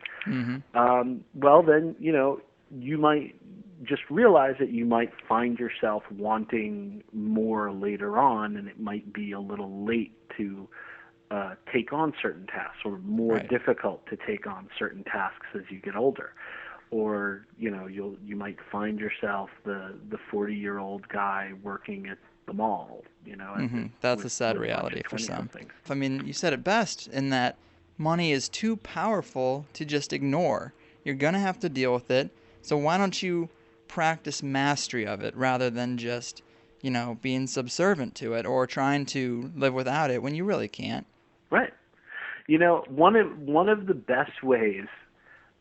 well, then, you might just realize that you might find yourself wanting more later on, and it might be a little late to take on certain tasks, or more difficult to take on certain tasks as you get older. Or you might find yourself the 40-year-old guy working at the mall. That's a sad reality for some. I mean, you said it best in that money is too powerful to just ignore. You're gonna have to deal with it. So why don't you practice mastery of it rather than just being subservient to it or trying to live without it when you really can't? Right. One of the best ways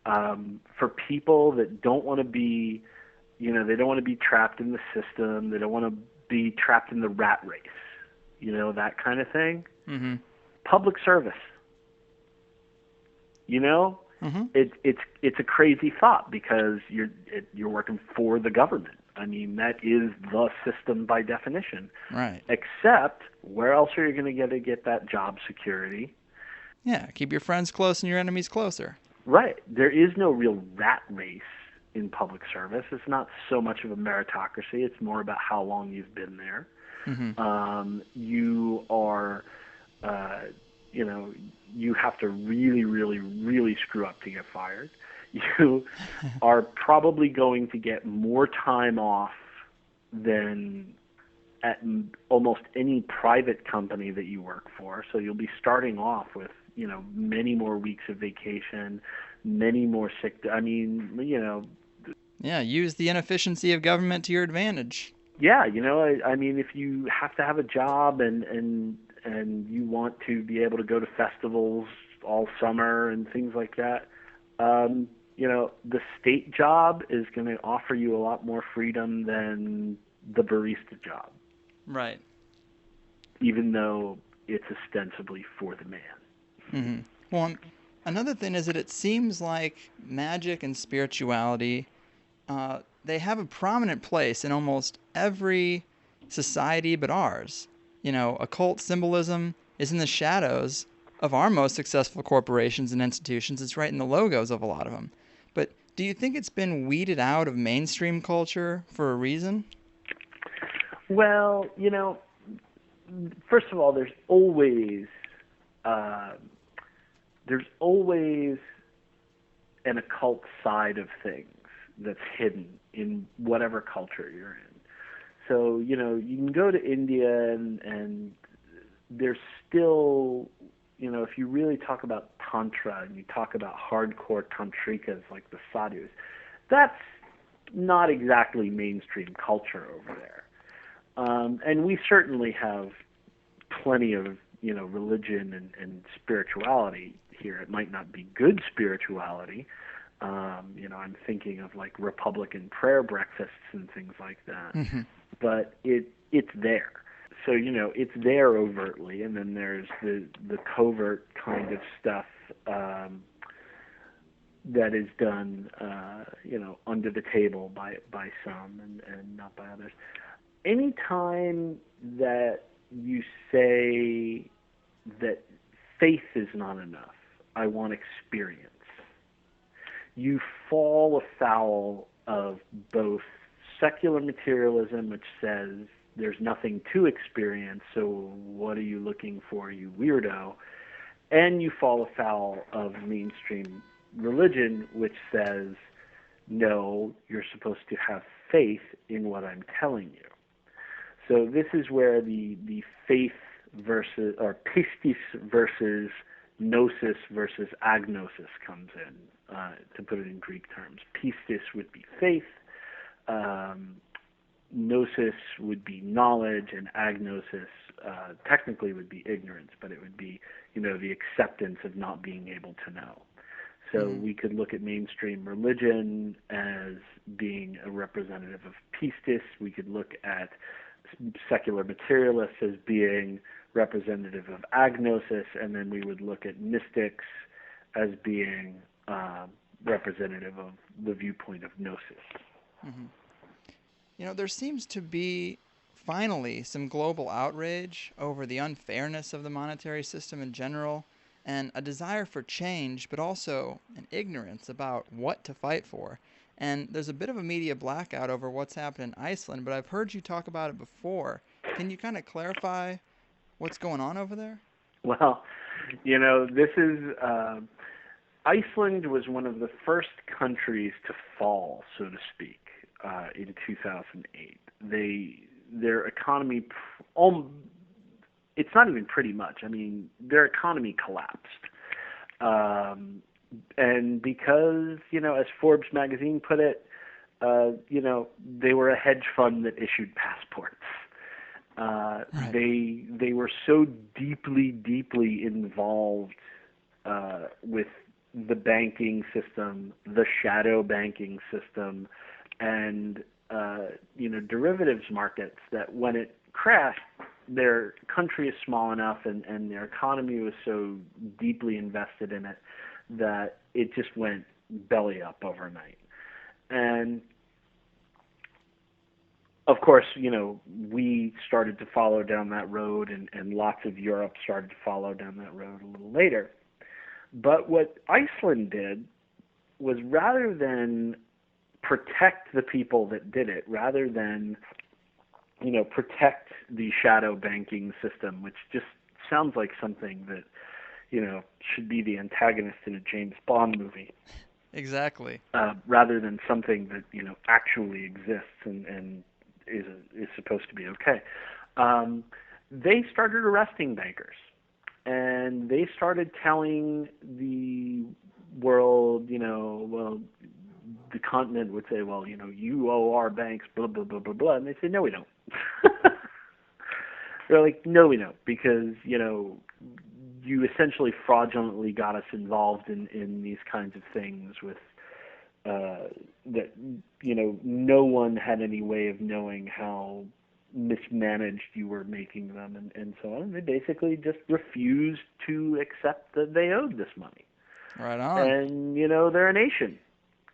for people that don't want to be, they don't want to be trapped in the system, they don't want to be trapped in the rat race, that kind of thing. Public service. It's a crazy thought because you're working for the government. I mean, that is the system by definition. Right. Except, where else are you going to get that job security? Yeah, keep your friends close and your enemies closer. Right. There is no real rat race in public service. It's not so much of a meritocracy. It's more about how long you've been there. You are, you have to really, really, really screw up to get fired. You are probably going to get more time off than at almost any private company that you work for. So you'll be starting off with, many more weeks of vacation, many more sick. Yeah, use the inefficiency of government to your advantage. Yeah, I mean, if you have to have a job and you want to be able to go to festivals all summer and things like that, the state job is going to offer you a lot more freedom than the barista job. Right. Even though it's ostensibly for the man. Well, another thing is that it seems like magic and spirituality, they have a prominent place in almost every society but ours. Occult symbolism is in the shadows of our most successful corporations and institutions. It's right in the logos of a lot of them. But do you think it's been weeded out of mainstream culture for a reason? Well, first of all, there's always an occult side of things that's hidden in whatever culture you're in. So, you can go to India and there's still, if you really talk about Tantra and you talk about hardcore tantrikas like the sadhus, that's not exactly mainstream culture over there. And we certainly have plenty of, religion and spirituality here. It might not be good spirituality. I'm thinking of like Republican prayer breakfasts and things like that. But it's there. So, it's there overtly, and then there's the covert kind of stuff that is done, under the table by some and not by others. Anytime that you say that faith is not enough, I want experience, you fall afoul of both secular materialism, which says there's nothing to experience, so what are you looking for, you weirdo? And you fall afoul of mainstream religion, which says, no, you're supposed to have faith in what I'm telling you. So this is where the faith versus, or pistis versus gnosis versus agnosis comes in, to put it in Greek terms. Pistis would be faith, gnosis would be knowledge, and agnosis technically would be ignorance, but it would be, the acceptance of not being able to know. So we could look at mainstream religion as being a representative of pistis. We could look at secular materialists as being representative of agnosis, and then we would look at mystics as being representative of the viewpoint of gnosis. Mm-hmm. There seems to be finally some global outrage over the unfairness of the monetary system in general, and a desire for change, but also an ignorance about what to fight for. And there's a bit of a media blackout over what's happened in Iceland, but I've heard you talk about it before. Can you kind of clarify what's going on over there? Well, this is... Iceland was one of the first countries to fall, so to speak, in 2008. Their economy... it's not even pretty much. I mean, their economy collapsed. And because, as Forbes magazine put it, they were a hedge fund that issued passports. Right. They were so deeply involved with the banking system, the shadow banking system, and derivatives markets that when it crashed, their country is small enough and their economy was so deeply invested in it that it just went belly up overnight. And of course, we started to follow down that road, and lots of Europe started to follow down that road a little later. But what Iceland did was, rather than protect the people that did it, rather than protect the shadow banking system, which just sounds like something that, should be the antagonist in a James Bond movie. Exactly. Rather than something that, actually exists and is supposed to be okay. They started arresting bankers. And they started telling the world, well, the continent would say, well, you owe our banks, blah, blah, blah, blah, blah. And they say, no, we don't. They're like, no, we don't, because, you essentially fraudulently got us involved in these kinds of things with that, no one had any way of knowing how mismanaged you were making them and so on. They basically just refused to accept that they owed this money. Right on. And, they're a nation.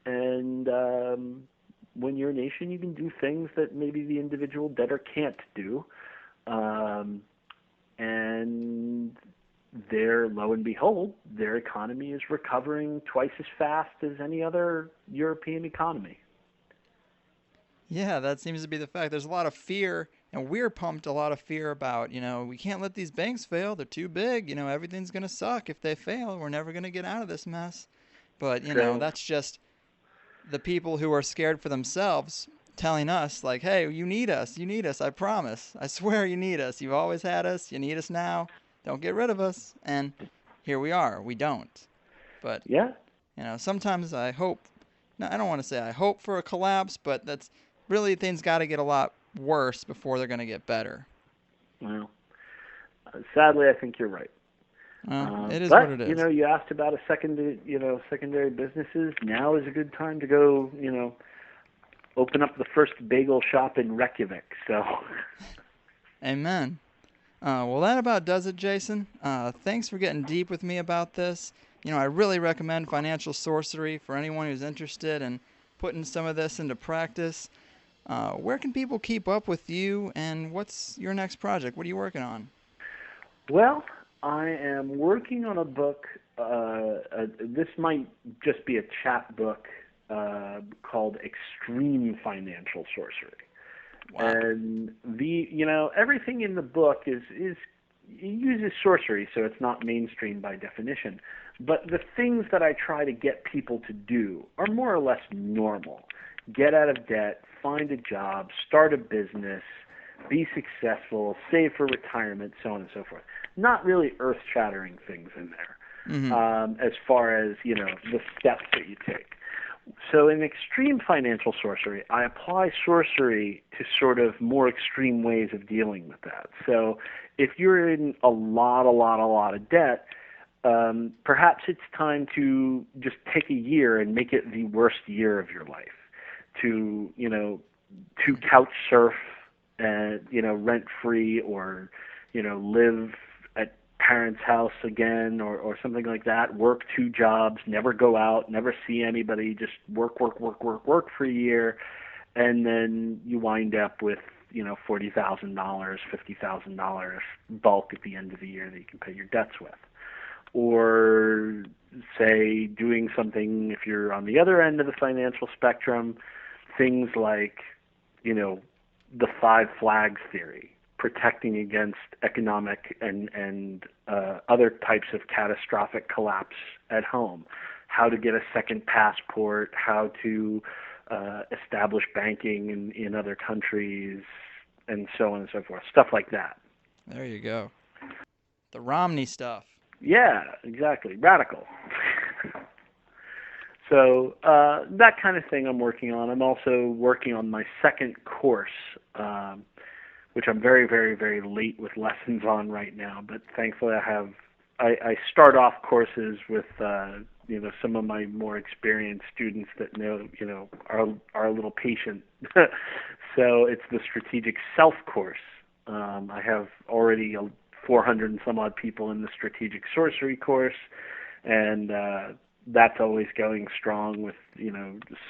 And when you're a nation, you can do things that maybe the individual debtor can't do. And lo and behold, their economy is recovering twice as fast as any other European economy. Yeah, that seems to be the fact. There's a lot of fear, and we're pumped a lot of fear about, we can't let these banks fail. They're too big. Everything's going to suck if they fail. We're never going to get out of this mess. But, that's just the people who are scared for themselves telling us, like, hey, you need us, I promise. I swear you need us. You've always had us. You need us now. Don't get rid of us. And here we are. We don't. But, yeah, sometimes I hope, no, I don't want to say I hope for a collapse, but that's really, things got to get a lot worse before they're going to get better. Well, sadly, I think you're right. It is but, what it is. You asked about secondary businesses. Now is a good time to go, open up the first bagel shop in Reykjavik. So, amen. Well, that about does it, Jason. Thanks for getting deep with me about this. I really recommend Financial Sorcery for anyone who's interested in putting some of this into practice. Where can people keep up with you, and what's your next project? What are you working on? Well, I am working on a book. This might just be a chapbook called Extreme Financial Sorcery. Wow. And everything in the book is it uses sorcery, so it's not mainstream by definition. But the things that I try to get people to do are more or less normal. Get out of debt, find a job, start a business, be successful, save for retirement, so on and so forth. Not really earth-shattering things in there, as far as, the steps that you take. So in extreme financial sorcery, I apply sorcery to sort of more extreme ways of dealing with that. So if you're in a lot of debt, perhaps it's time to just take a year and make it the worst year of your life. To couch surf and, rent free, or, live at parents' house again, or something like that. Work 2 jobs, never go out, never see anybody, just work for a year, and then you wind up with, $40,000, $50,000 bulk at the end of the year that you can pay your debts with. Or say doing something, if you're on the other end of the financial spectrum, things like, the 5 flags theory, protecting against economic and other types of catastrophic collapse at home, how to get a second passport, how to establish banking in other countries, and so on and so forth, stuff like that. There you go. The Romney stuff. Yeah, exactly. Radical. So that kind of thing I'm working on. I'm also working on my second course, which I'm very, very, very late with lessons on right now. But thankfully, I start off courses with some of my more experienced students that are a little patient. So it's the Strategic Self course. I have already 400 and some odd people in the Strategic Sorcery course, and that's always going strong with,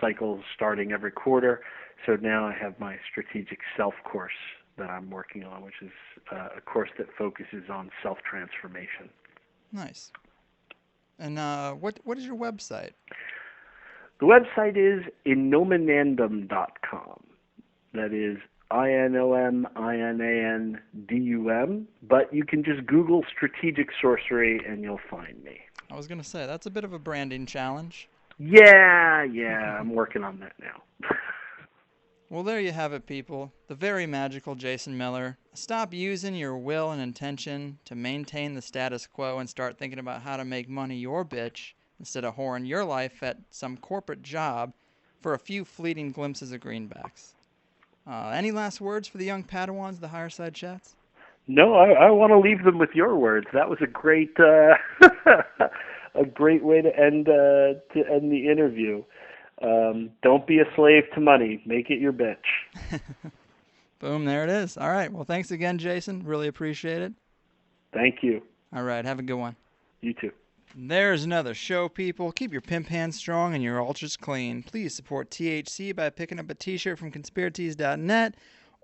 cycles starting every quarter. So now I have my Strategic Self course that I'm working on, which is a course that focuses on self-transformation. Nice. And what is your website? The website is inominandum.com. That is INOMINANDUM, but you can just Google Strategic Sorcery and you'll find me. I was going to say, that's a bit of a branding challenge. Yeah, I'm working on that now. Well, there you have it, people. The very magical Jason Miller. Stop using your will and intention to maintain the status quo and start thinking about how to make money your bitch instead of whoring your life at some corporate job for a few fleeting glimpses of greenbacks. Any last words for the young Padawans of the Higherside chats? No, I want to leave them with your words. That was a great a great way to end the interview. Don't be a slave to money. Make it your bitch. Boom, there it is. All right. Well, thanks again, Jason. Really appreciate it. Thank you. All right. Have a good one. You too. There's another show, people. Keep your pimp hands strong and your altars clean. Please support THC by picking up a t-shirt from conspiracies.net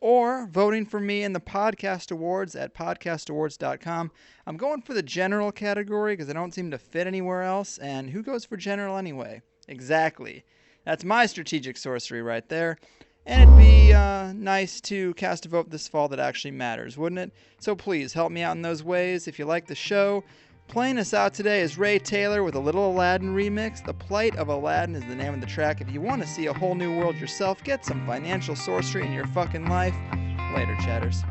or voting for me in the Podcast Awards at podcastawards.com. I'm going for the general category because I don't seem to fit anywhere else. And who goes for general anyway? Exactly. That's my strategic sorcery right there. And it'd be nice to cast a vote this fall that actually matters, wouldn't it? So please help me out in those ways. If you like the show, playing us out today is Ray Tylor with a little Aladdin remix. The Plight of Aladdin is the name of the track. If you want to see a whole new world yourself, get some financial sorcery in your fucking life. Later, chatters.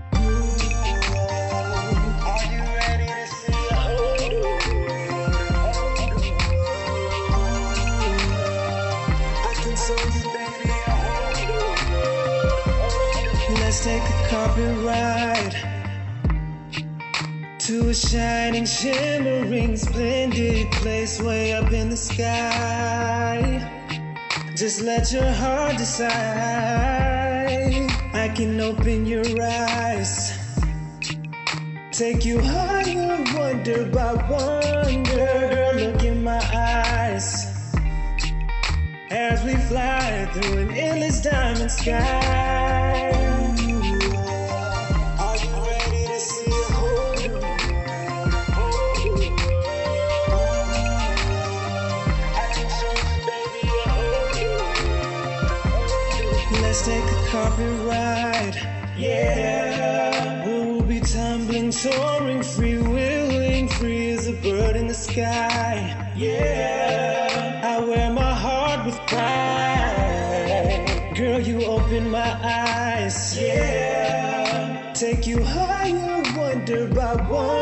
Let's take a carpet ride to a shining, shimmering, splendid place way up in the sky. Just let your heart decide. I can open your eyes, take you higher, wonder by wonder. Look in my eyes as we fly through an endless diamond sky. Are you ready to see a whole new world? I can show you, baby, a whole new world. Let's take a carpet ride, yeah. We'll be tumbling, soaring, free willing, free as a bird in the sky, yeah. I wear my heart with pride. Girl, you open my eyes, yeah. Take you higher, wonder by wonder.